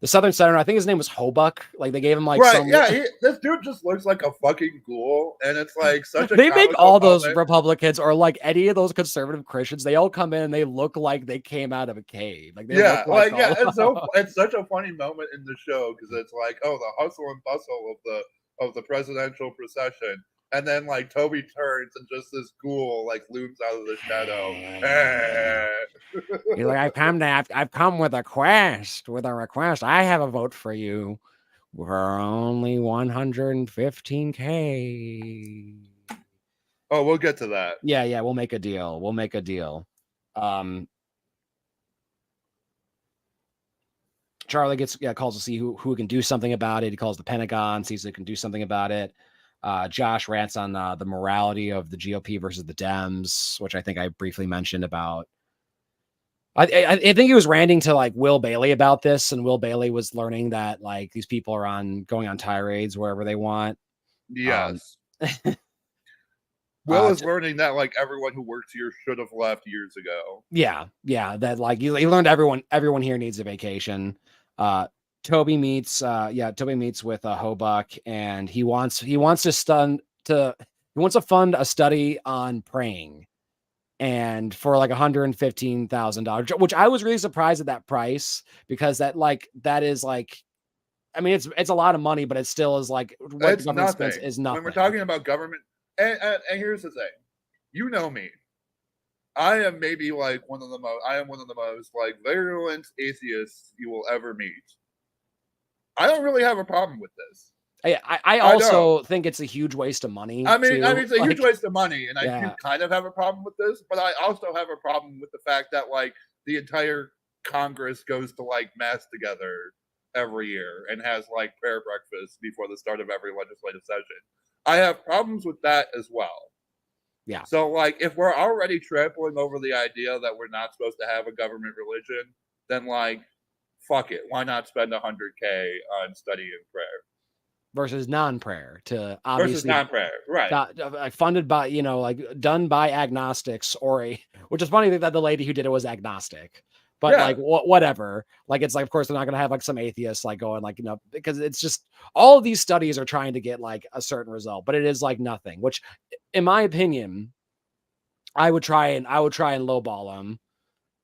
The Southern senator. I think his name was Hobuck. Like they gave him like right. Yeah, this dude just looks like a fucking ghoul, and it's like such a. They make all those Republicans or like any of those conservative Christians. They all come in and they look like they came out of a cave. Like it's such a funny moment in the show because it's like, oh, the hustle and bustle of the presidential procession. And then like Toby turns and just this ghoul like looms out of the shadow. He's like, I've come with a request. I have a vote for you. We're only 115K. Oh, we'll get to that. Yeah, we'll make a deal. Charlie calls to see who can do something about it. He calls the Pentagon, sees they can do something about it. Josh rants on the morality of the GOP versus the Dems, which I think I briefly mentioned about. I think he was ranting to like Will Bailey about this, and Will Bailey was learning that like these people are going on tirades wherever they want. Yes. Will is learning that like everyone who works here should have left years ago. Yeah, that like he learned everyone here needs a vacation. Toby meets with Hobuck, and he wants to fund a study on praying, and for like $115,000, which I was really surprised at that price, because that is like, I mean, it's a lot of money, but it still is like what the government spends is nothing. When we're talking about government, and here's the thing, you know me, I am one of the most like virulent atheists you will ever meet. I don't really have a problem with this. I also think it's a huge waste of money. I mean, it's a huge waste of money, and I do kind of have a problem with this, but I also have a problem with the fact that like the entire Congress goes to like mass together every year and has like prayer breakfast before the start of every legislative session. I have problems with that as well. Yeah. So like if we're already trampling over the idea that we're not supposed to have a government religion, then like fuck it. Why not spend $100K on studying prayer? Versus non-prayer versus non-prayer, right? Funded by, you know, like done by agnostics which is funny that the lady who did it was agnostic, but like whatever. Like it's like, of course they're not going to have like some atheists like going like, you know, because it's just all of these studies are trying to get like a certain result, but it is like nothing. Which, in my opinion, I would try and lowball him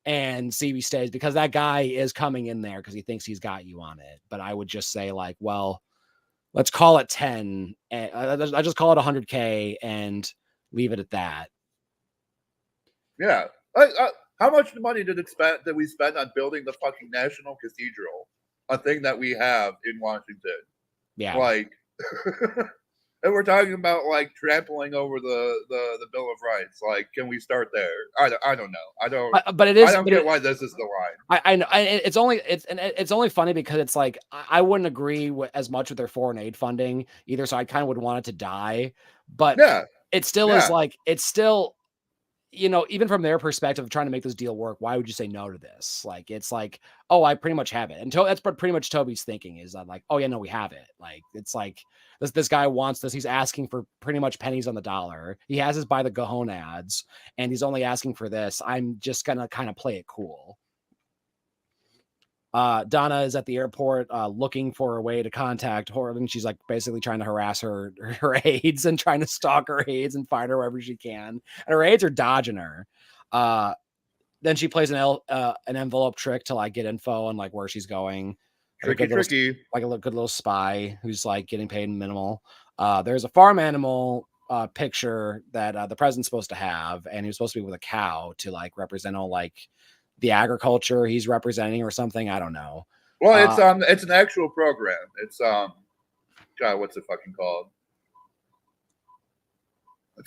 and see if he stays, because that guy is coming in there because he thinks he's got you on it. But I would just say like, well, let's call it 10. And I just call it 100K and leave it at that. Yeah. How much money did we spend on building the fucking National Cathedral? a thing that we have in Washington. Yeah. Like, and we're talking about like trampling over the Bill of Rights. Like, can we start there? I don't know. I don't. But it is. I don't get why this is the line. I know it's only funny because it's like I wouldn't agree as much with their foreign aid funding either. So I kind of would want it to die. But Yeah, it still is like it's still, even from their perspective of trying to make this deal work, why would you say no to this? Like, it's like, oh, I pretty much have it. And that's pretty much Toby's thinking is that like, oh yeah, no, we have it. Like, it's like this guy wants this. He's asking for pretty much pennies on the dollar. He has his by the gonads and he's only asking for this. I'm just going to kind of play it cool. Donna is at the airport looking for a way to contact Horton. She's like basically trying to harass her aides and trying to stalk her aides and find her wherever she can. And her aides are dodging her. Then she plays an envelope trick to like get info on like where she's going. Tricky. Like a good little spy who's like getting paid minimal. There's a farm animal picture that the president's supposed to have, and he was supposed to be with a cow to like represent all like the agriculture he's representing or something. I don't know. Well, it's an actual program. It's God, what's it fucking called?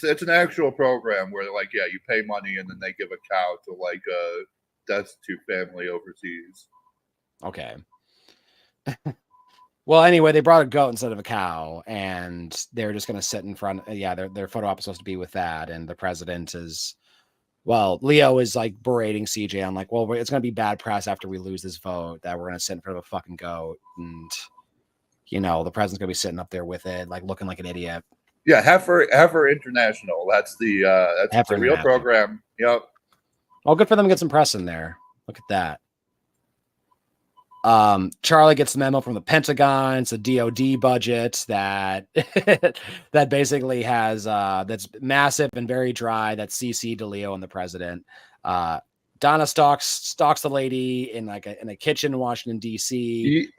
It's an actual program where like, yeah, you pay money and then they give a cow to like a destitute family overseas. Okay. Well, anyway, they brought a goat instead of a cow, and they're just going to sit in front. Yeah, their photo op is supposed to be with that, and the president is. Well, Leo is like berating CJ on like, well, it's going to be bad press after we lose this vote that we're going to sit in front of a fucking goat. And, the president's going to be sitting up there with it, like looking like an idiot. Yeah. Heifer International. That's the real program. Yep. Oh, good for them to get some press in there. Look at that. Charlie gets the memo from the Pentagon. It's a DOD budget that that basically has that's massive and very dry. That's CC to Leo and the president. Donna stalks the lady in like in a kitchen in Washington D.C.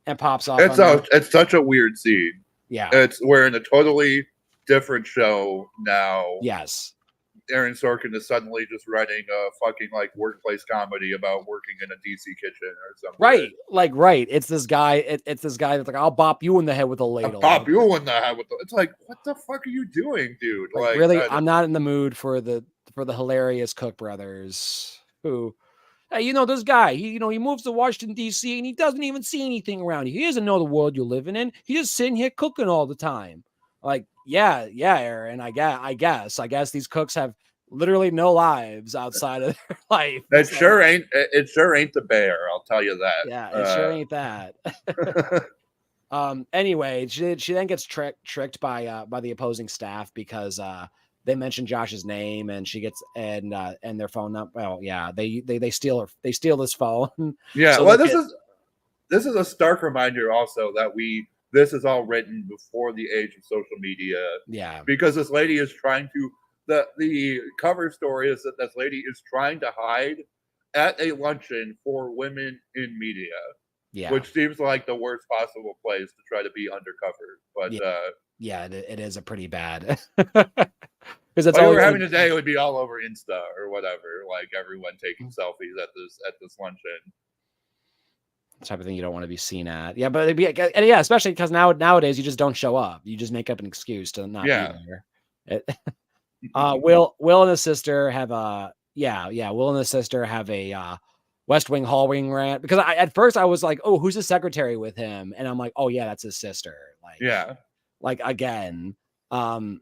and pops off. It's such a weird scene. Yeah, we're in a totally different show now. Yes. Aaron Sorkin is suddenly just writing a fucking like workplace comedy about working in a DC kitchen or something. Right. Like, right. It's this guy. It's this guy that's like, I'll bop you in the head with a ladle. It's like, what the fuck are you doing, dude? Like really, I'm not in the mood for the hilarious Cook brothers who, hey, this guy, he moves to Washington, D.C. and he doesn't even see anything around you. He doesn't know the world you're living in. He's just sitting here cooking all the time. Like, yeah, Aaron, I guess these cooks have literally no lives outside of their life. It sure ain't the bear, I'll tell you that. Yeah, it sure ain't that. Anyway, she then gets tricked by the opposing staff because they mention Josh's name and she gets and their phone number. Well, yeah, they steal this phone. Yeah, so this is a stark reminder also that this is all written before the age of social media. Yeah. Because this lady is trying to, the cover story is that this lady is trying to hide at a luncheon for women in media. Yeah. Which seems like the worst possible place to try to be undercover. But yeah, it is a pretty bad. Because that's all we're having today would be all over Insta or whatever, like everyone taking selfies at this luncheon. Type of thing you don't want to be seen at. Yeah, but yeah, especially because nowadays you just don't show up. You just make up an excuse to not be there. Will and his sister have Will and his sister have a West Wing Hall Wing rant because at first I was like, oh, who's the secretary with him? And I'm like, oh yeah, that's his sister. Like, yeah, like again. And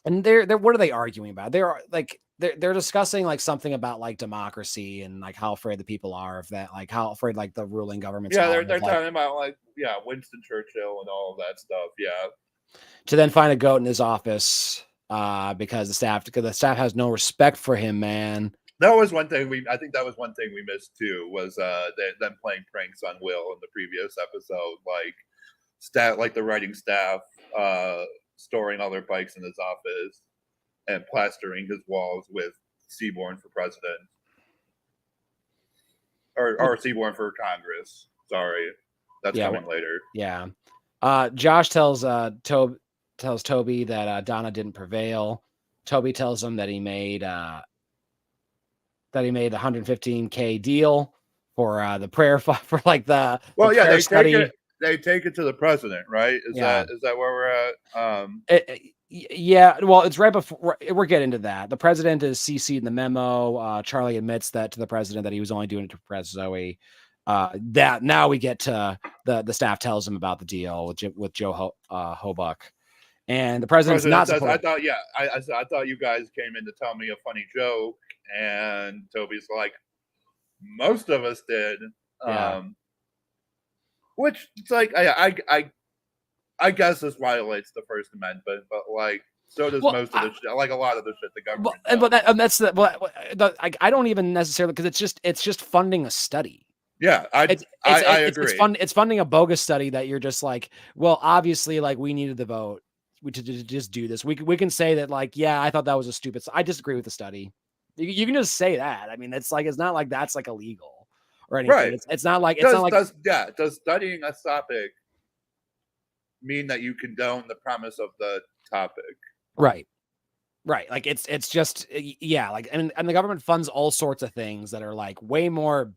they're what are they arguing about? They're discussing like something about like democracy and like how afraid the people are of that, like how afraid like the ruling government. Yeah, they're talking about like Winston Churchill and all of that stuff. Yeah. To then find a goat in his office because the staff has no respect for him, man. That was one thing I think that was one thing we missed too was them playing pranks on Will in the previous episode, like the writing staff storing all their bikes in his office and plastering his walls with Seaborn for president or Seaborn for Congress. Sorry, that's coming later. Yeah. Josh tells Toby that Donna didn't prevail. Toby tells him that he made a $115K deal for the prayer for like the Well, yeah, prayer study. they take it to the president, right? Is Yeah. that where we're at? Yeah, well, it's right before we're getting to that. The president is CC'd in the memo. Charlie admits that to the president that he was only doing it to impress Zoe. That now we get to the staff tells him about the deal with Joe Hobuck, and the president's President not says, supportive. I thought you guys came in to tell me a funny joke, and Toby's like, most of us did. Yeah. Which it's like I guess this violates the First Amendment, but like so does Well, most of the shit. Like a lot of the shit the government. That's I don't even necessarily because it's just funding a study. Yeah, I agree. It's funding a bogus study that you're just like, well, obviously, like we needed the vote to just do this. We can say that like, yeah, I thought that was a stupid. I disagree with the study. You can just say that. I mean, it's not like that's like illegal or anything. Right. It's not like does studying a topic mean that you condone the premise of the topic? Right. Like it's just like and the government funds all sorts of things that are like way more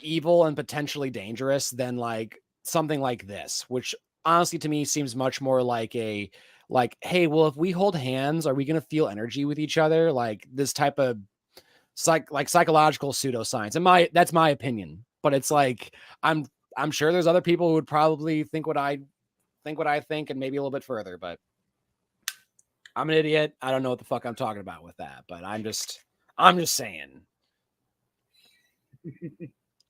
evil and potentially dangerous than like something like this, which honestly to me seems much more like hey, well, if we hold hands, are we going to feel energy with each other? Like this type of psychological pseudoscience. And that's my opinion, but it's like, I'm sure there's other people who would probably think what I think and maybe a little bit further, but I'm an idiot. I don't know what the fuck I'm talking about with that, but I'm just saying.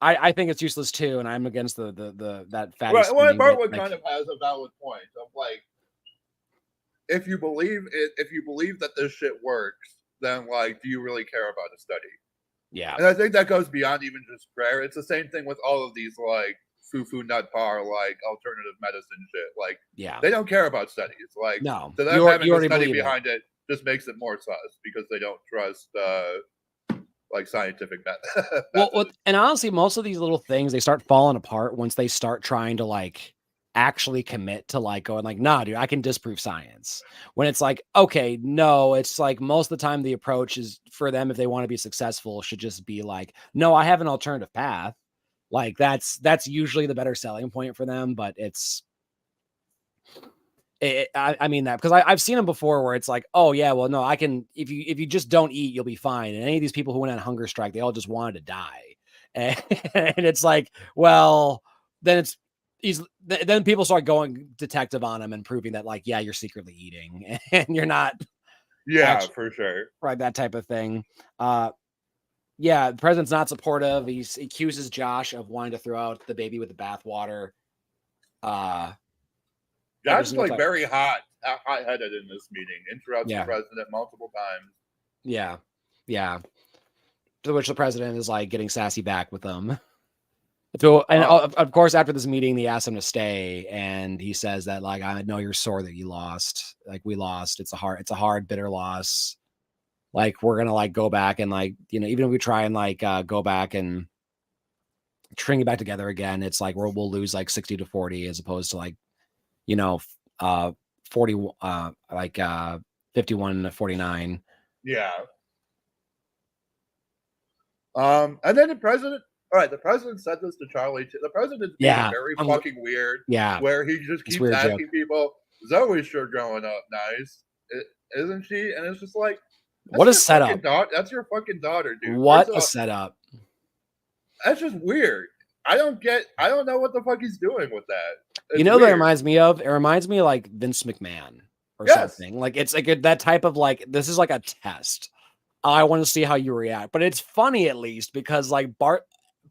I think it's useless too, and I'm against that fatty. Right. Well, Bartwood kind of has a valid point of like, if you believe that this shit works, then like, do you really care about a study? Yeah. And I think that goes beyond even just prayer. It's the same thing with all of these like foo nut bar like alternative medicine shit. Like, yeah, they don't care about studies. Like, no, to them having a study behind it just makes it more sus because they don't trust like scientific methods. Well, and honestly, most of these little things they start falling apart once they start trying to like actually commit to like going like, nah, dude, I can disprove science. When it's like, okay, no, it's like most of the time the approach is for them if they want to be successful should just be like, no, I have an alternative path. Like that's usually the better selling point for them, but I mean that because I've seen them before where it's like, oh yeah, well no, I can if you just don't eat, you'll be fine. And any of these people who went on hunger strike, they all just wanted to die, and it's like, well, then then people start going detective on him and proving that like, yeah, you're secretly eating and you're not. Yeah, actually, for sure. Right, that type of thing. Yeah, the president's not supportive. He accuses Josh of wanting to throw out the baby with the bathwater. Josh is like very hot-headed in this meeting. Interrupts the president multiple times. Yeah. To which the president is like getting sassy back with them. So, and of course, after this meeting, they asked him to stay, and he says that like, I know you're sore that you lost. Like we lost. It's a hard, bitter loss. Like we're gonna like go back and like even if we try and like go back and string it back together again, it's like we'll lose like 60-40 as opposed to like 40 like 51-49. Yeah. And then the president. All right, the president said this to Charlie too. The president's being very fucking weird. Yeah. Where he just keeps asking people, Zoe's sure growing up nice, isn't she? And it's just like, what a setup. That's your fucking daughter, dude. What a setup. That's just weird. I don't know what the fuck he's doing with that. It's weird. What it reminds me of? It reminds me of like Vince McMahon or something. Like it's like that type of like, this is like a test. I want to see how you react. But it's funny at least because like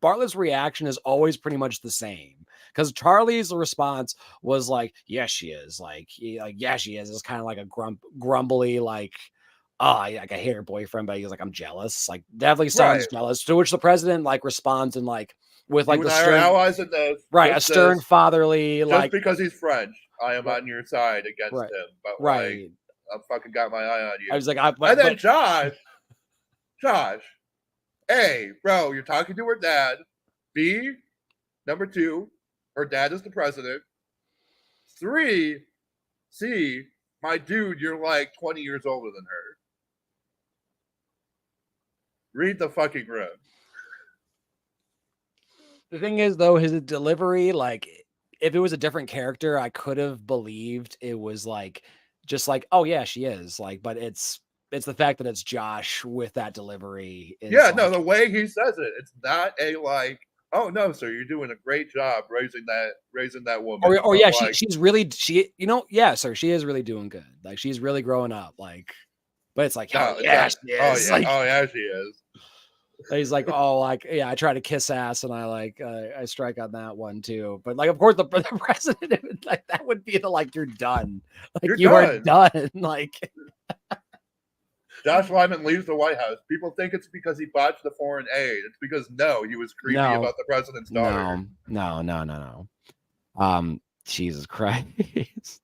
Bartlett's reaction is always pretty much the same. Because Charlie's response was like, yes, she is. Like, yeah, she is. It's kind of like a grumbly, like, like I hate her boyfriend, but he's like, I'm jealous. Like, definitely sounds jealous. To which the president like responds and like with like the stern allies in this, a stern fatherly just like because he's French, I am on your side against him. But like, I fucking got my eye on you. I was like, and then Josh, A, bro, you're talking to her dad. B, number 2, her dad is the president. 3, C, my dude, you're like 20 years older than her. Read the fucking room. The thing is, though, his delivery, like, if it was a different character, I could have believed it was like, just like, oh yeah, she is like, but it's the fact that it's Josh with that delivery is Yeah, no, like, the way he says it, it's not a like, oh no, sir, you're doing a great job raising that woman. or But yeah, like, she's really yeah, sir, she is really doing good. Like she's really growing up. Like, but it's like, hell no, it's yeah, not. she Oh is. yeah, Like, oh yeah, she is. he's like, oh, like, yeah, I try to kiss ass and I like, I strike on that one too. But like, of course, the president, like, that would be the like, you're done. Like, You're you are done. done. Like, Josh Lyman leaves the White House. People think it's because he botched the foreign aid. It's because no, he was creepy no, about the president's daughter. no. Jesus Christ.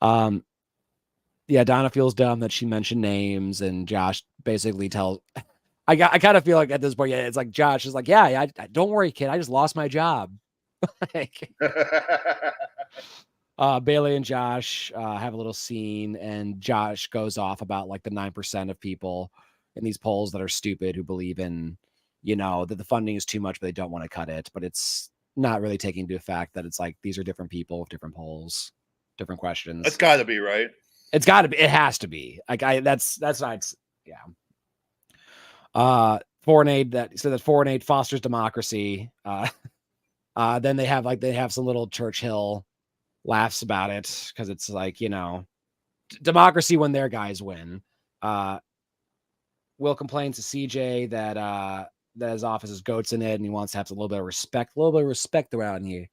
Yeah, Donna feels dumb that she mentioned names, and Josh basically tells. I kind of feel like at this point, yeah, it's like Josh is like, yeah, don't worry, kid, I just lost my job. Like, Bailey and Josh have a little scene, and Josh goes off about like the 9% of people in these polls that are stupid who believe in, that the funding is too much, but they don't want to cut it. But it's not really taking into fact that it's like these are different people with different polls, different questions. It's got to be right. It's got to be. It has to be. Like that's not. Yeah. Foreign aid that foreign aid fosters democracy. Then they have some little Churchill laughs about it because it's like, democracy when their guys win. Will complains to CJ that his office is goats in it and he wants to have a little bit of respect around here.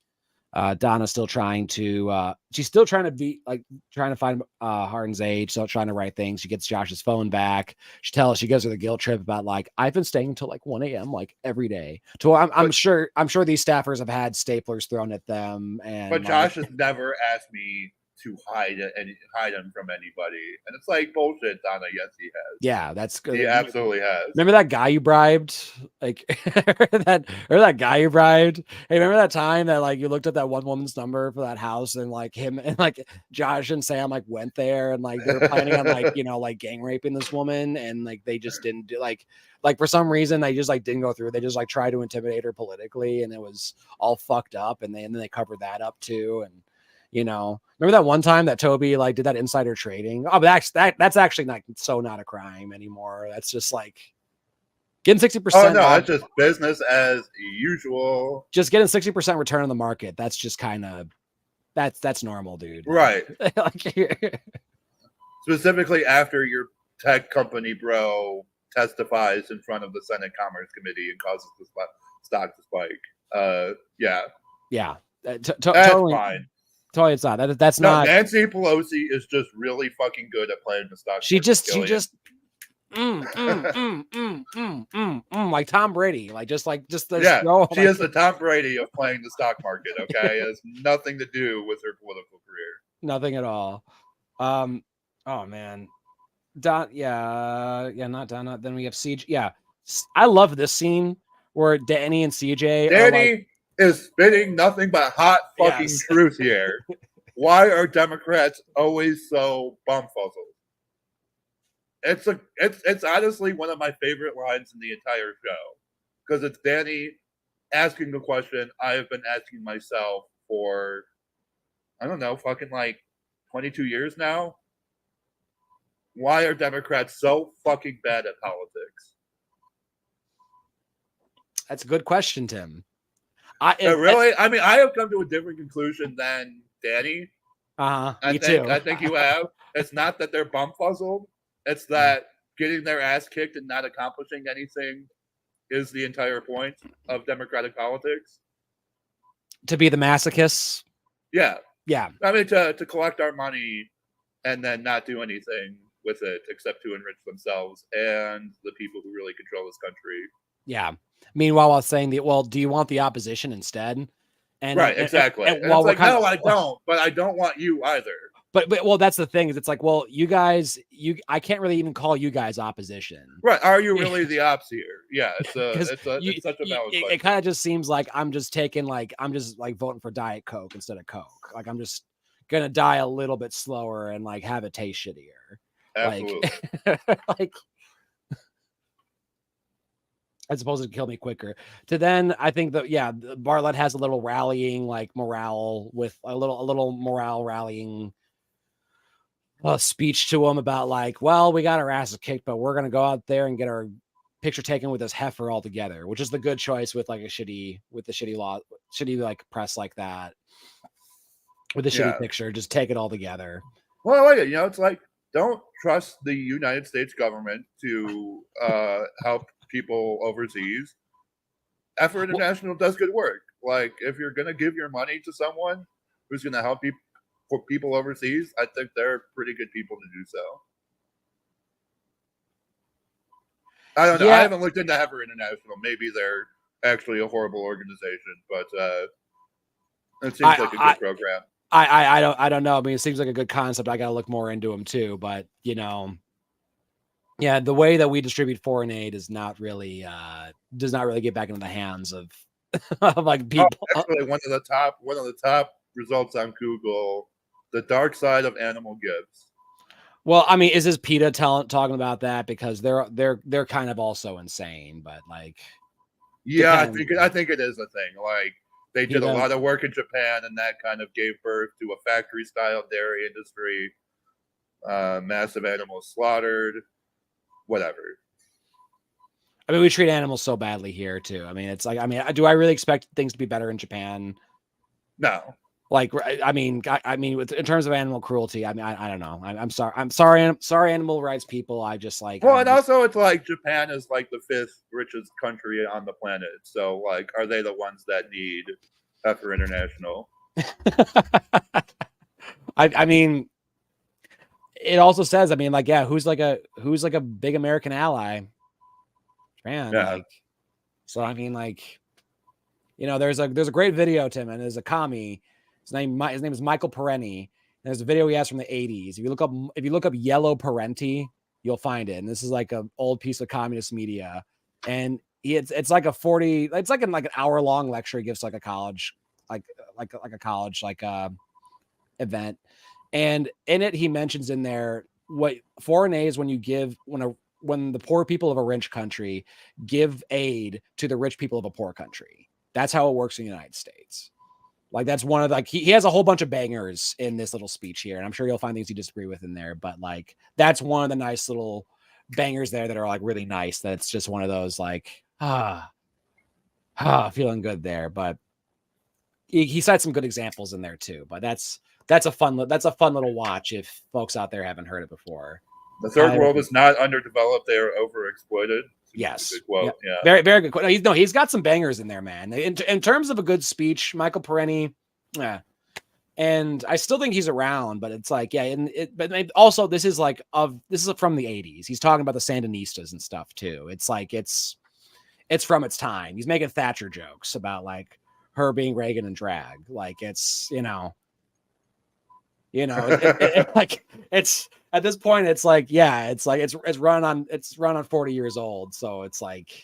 Donna's still trying to trying to find Harden's age, still trying to write things. She gets Josh's phone back. She goes to the guilt trip about like, I've been staying until like 1 a.m. like every day. So I'm sure these staffers have had staplers thrown at them. But Josh has never asked me to hide him from anybody. And it's like bullshit, Donna. Yes, he has. Yeah, that's good. He absolutely has. Remember that guy you bribed? Like that guy you bribed? Hey, remember that time that like you looked at that one woman's number for that house and like him and like Josh and Sam like went there and like they were planning on like, like gang raping this woman and like they just didn't do like for some reason they just like didn't go through. They just like tried to intimidate her politically and it was all fucked up and then they covered that up too. And remember that one time that Toby like did that insider trading? Oh, but that's actually not a crime anymore. That's just like getting 60%. Oh no, that's just business as usual. Just getting 60% return on the market. That's just kind of that's normal, dude. Right. Like, specifically after your tech company bro testifies in front of the Senate Commerce Committee and causes the stock to spike. Yeah. That's totally fine. Totally, it's not. That's not. Nancy Pelosi is just really fucking good at playing the stock. She just like Tom Brady, like just she is the Tom Brady of playing the stock market. Okay, it has nothing to do with her political career. Nothing at all. Oh man, not Donna. Then we have CJ. Yeah, I love this scene where Danny and CJ. Is spitting nothing but hot fucking truth here. Why are Democrats always so bumfuzzled? It's honestly one of my favorite lines in the entire show because it's Danny asking the question I have been asking myself for, I don't know, fucking like 22 years now. Why are Democrats so fucking bad at politics? That's a good question, Tim. I have come to a different conclusion than Danny. Me too. I think you have. It's not that they're bumfuzzled. It's that getting their ass kicked and not accomplishing anything is the entire point of democratic politics. To be the masochists? Yeah. Yeah. I mean, to collect our money and then not do anything with it except to enrich themselves and the people who really control this country. Yeah. Meanwhile, while saying do you want the opposition instead? And right, exactly. And while it's like, no, I don't, but I don't want you either. But that's the thing is it's like, well, you guys, I can't really even call you guys opposition. Right. Are you really the ops here? Yeah. It's such a valid question. It kind of just seems like I'm just voting for Diet Coke instead of Coke. Like I'm just going to die a little bit slower and like have it taste shittier. Absolutely. Like as opposed to kill me quicker. To then, I think that Bartlett has a little rallying like morale with a little morale rallying speech to him about like, well, we got our asses kicked, but we're gonna go out there and get our picture taken with this heifer all together, which is the good choice with like shitty like press like that with a shitty picture. Just take it all together. Well, I like it. It's like, don't trust the United States government to help people overseas. Effort International does good work. Like, if you're going to give your money to someone who's going to help people overseas, I think they're pretty good people to do so. I don't know. I haven't looked into Effort International. Maybe they're actually a horrible organization, but it seems like a good program. I don't know. I mean, it seems like a good concept. I got to look more into them too, but the way that we distribute foreign aid is not really does not really get back into the hands of like people. Actually, one of the top results on Google, the dark side of animal gifts. Well, I mean, is this PETA talking about that, because they're kind of also insane, but like, yeah, I think it is a thing. Like, they did a lot of work in Japan, and that kind of gave birth to a factory-style dairy industry, massive animals slaughtered, whatever. I mean, we treat animals so badly here too. I mean, it's like, do I really expect things to be better in Japan? No. Like, I mean, in terms of animal cruelty, I mean, I don't know. I'm sorry, animal rights people. I just like. Well, and also it's like Japan is like the 5th richest country on the planet. So, like, are they the ones that need Effort International? I mean, it also says, I mean, like, yeah, who's like a big American ally? Japan. Yeah. Like, so I mean, like, there's a great video, Tim, and there's a commie. His name is Michael Parenti. There's a video he has from the 80s. If you look up Yellow Parenti, you'll find it. And this is like an old piece of communist media. And it's like an hour long lecture he gives like a college, event. And in it, he mentions in there what foreign aid is when the poor people of a rich country give aid to the rich people of a poor country. That's how it works in the United States. Like, that's one of he has a whole bunch of bangers in this little speech here, and I'm sure you'll find things you disagree with in there, but like, that's one of the nice little bangers there that are like really nice. That it's just one of those like, feeling good there. But he cites some good examples in there too. But that's a fun little watch if folks out there haven't heard it before. The third world is not underdeveloped; they are overexploited. Yes. Yeah. Very, very good quote. He's got some bangers in there, man. In terms of a good speech, Michael Parenti, yeah. And I still think he's around, but it's like, yeah. But also, this is from the 80s. He's talking about the Sandinistas and stuff too. It's like, it's from its time. He's making Thatcher jokes about like her being Reagan and drag. Like, it's, like, it's at this point, it's like, yeah, it's like, it's run on 40 years old. So it's like,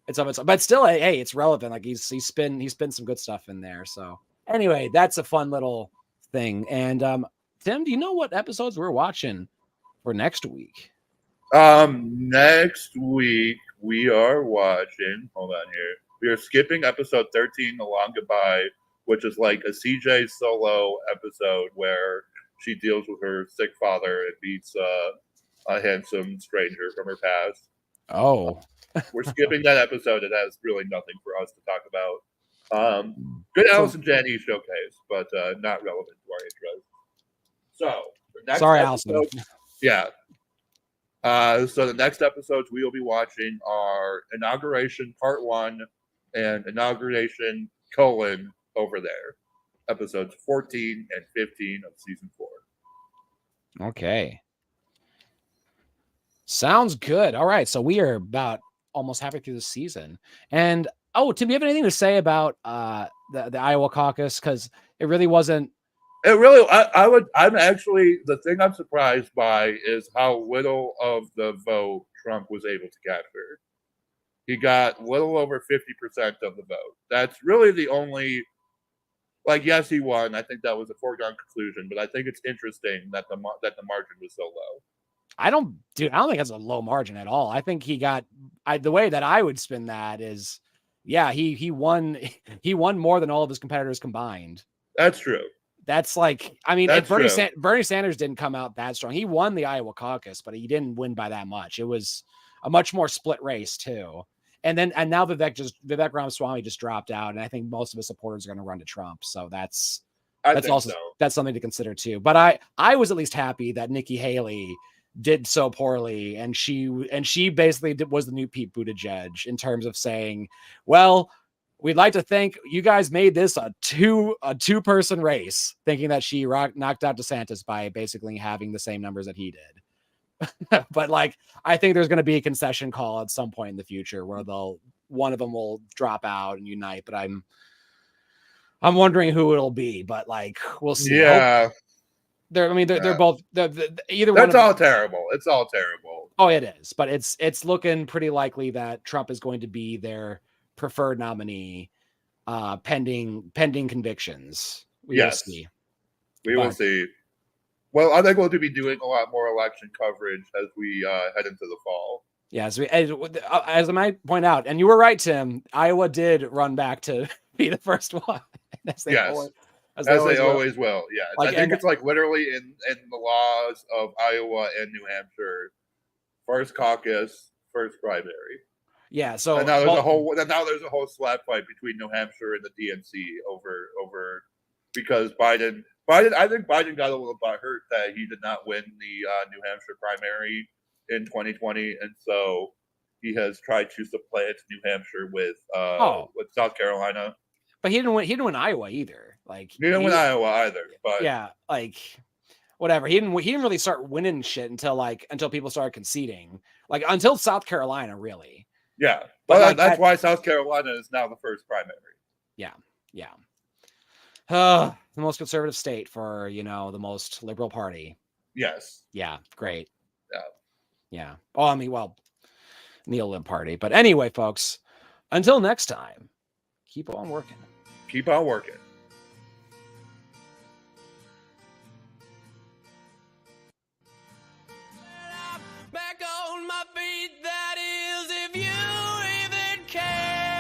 it's of its, but still, hey, it's relevant. Like, he's spin some good stuff in there. So anyway, that's a fun little thing. And Tim, do you know what episodes we're watching for next week? Next week we are watching, hold on here. We are skipping episode 13, The Long Goodbye, which is like a CJ solo episode where she deals with her sick father and meets a handsome stranger from her past. Oh. We're skipping that episode. It has really nothing for us to talk about. Good Allison Janney showcase, but not relevant to our interest. So, sorry, Allison. Yeah. So the next episodes we will be watching are Inauguration Part 1 and Inauguration : Over There. Episodes 14 and 15 of season 4. Okay. Sounds good. All right. So we are about almost halfway through the season. And Tim, do you have anything to say about the Iowa caucus? Because it really wasn't. I'm actually, the thing I'm surprised by is how little of the vote Trump was able to capture. He got little over 50% of the vote. That's really the only, like, yes, he won. I think that was a foregone conclusion, but I think it's interesting that the margin was so low. I don't think that's a low margin at all. I think he got the way that I would spin that is, yeah, he won more than all of his competitors combined. That's true. That's like, I mean, That's true. Bernie Sanders didn't come out that strong. He won the Iowa caucus, but he didn't win by that much. It was a much more split race too. And now Vivek Ramaswamy just dropped out, and I think most of his supporters are going to run to Trump. So that's also that's something to consider too. But I was at least happy that Nikki Haley did so poorly, and she basically was the new Pete Buttigieg in terms of saying, well, we'd like to thank you guys, made this a two-person race, thinking that she knocked out DeSantis by basically having the same numbers that he did. But like, I think there's going to be a concession call at some point in the future where one of them will drop out and unite. But I'm wondering who it'll be. But like, we'll see. Yeah. They're both either one. That's all terrible. It's all terrible. Oh, it is. But it's looking pretty likely that Trump is going to be their preferred nominee, pending convictions. We will see. We will see. Well, I think we'll be doing a lot more election coverage as we head into the fall. Yeah, as I might point out, and you were right, Tim, Iowa did run back to be the first one. As they always will. Yeah, like, I think it's like literally in the laws of Iowa and New Hampshire, first caucus, first primary. Yeah. So and now there's a whole slap fight between New Hampshire and the DNC over because Biden. I think Biden got a little butthurt that he did not win the New Hampshire primary in 2020, and so he has tried to supplant New Hampshire with South Carolina. But he didn't win Iowa either. Like he didn't win Iowa either. But yeah, like whatever. He didn't really start winning shit until people started conceding. Like until South Carolina, really. Yeah, but that's why South Carolina is now the first primary. Yeah. The most conservative state for, the most liberal party. Yes. Yeah. Great. Yeah. Yeah. Oh, I mean, well, Neolib party. But anyway, folks, until next time, keep on working. Keep on working.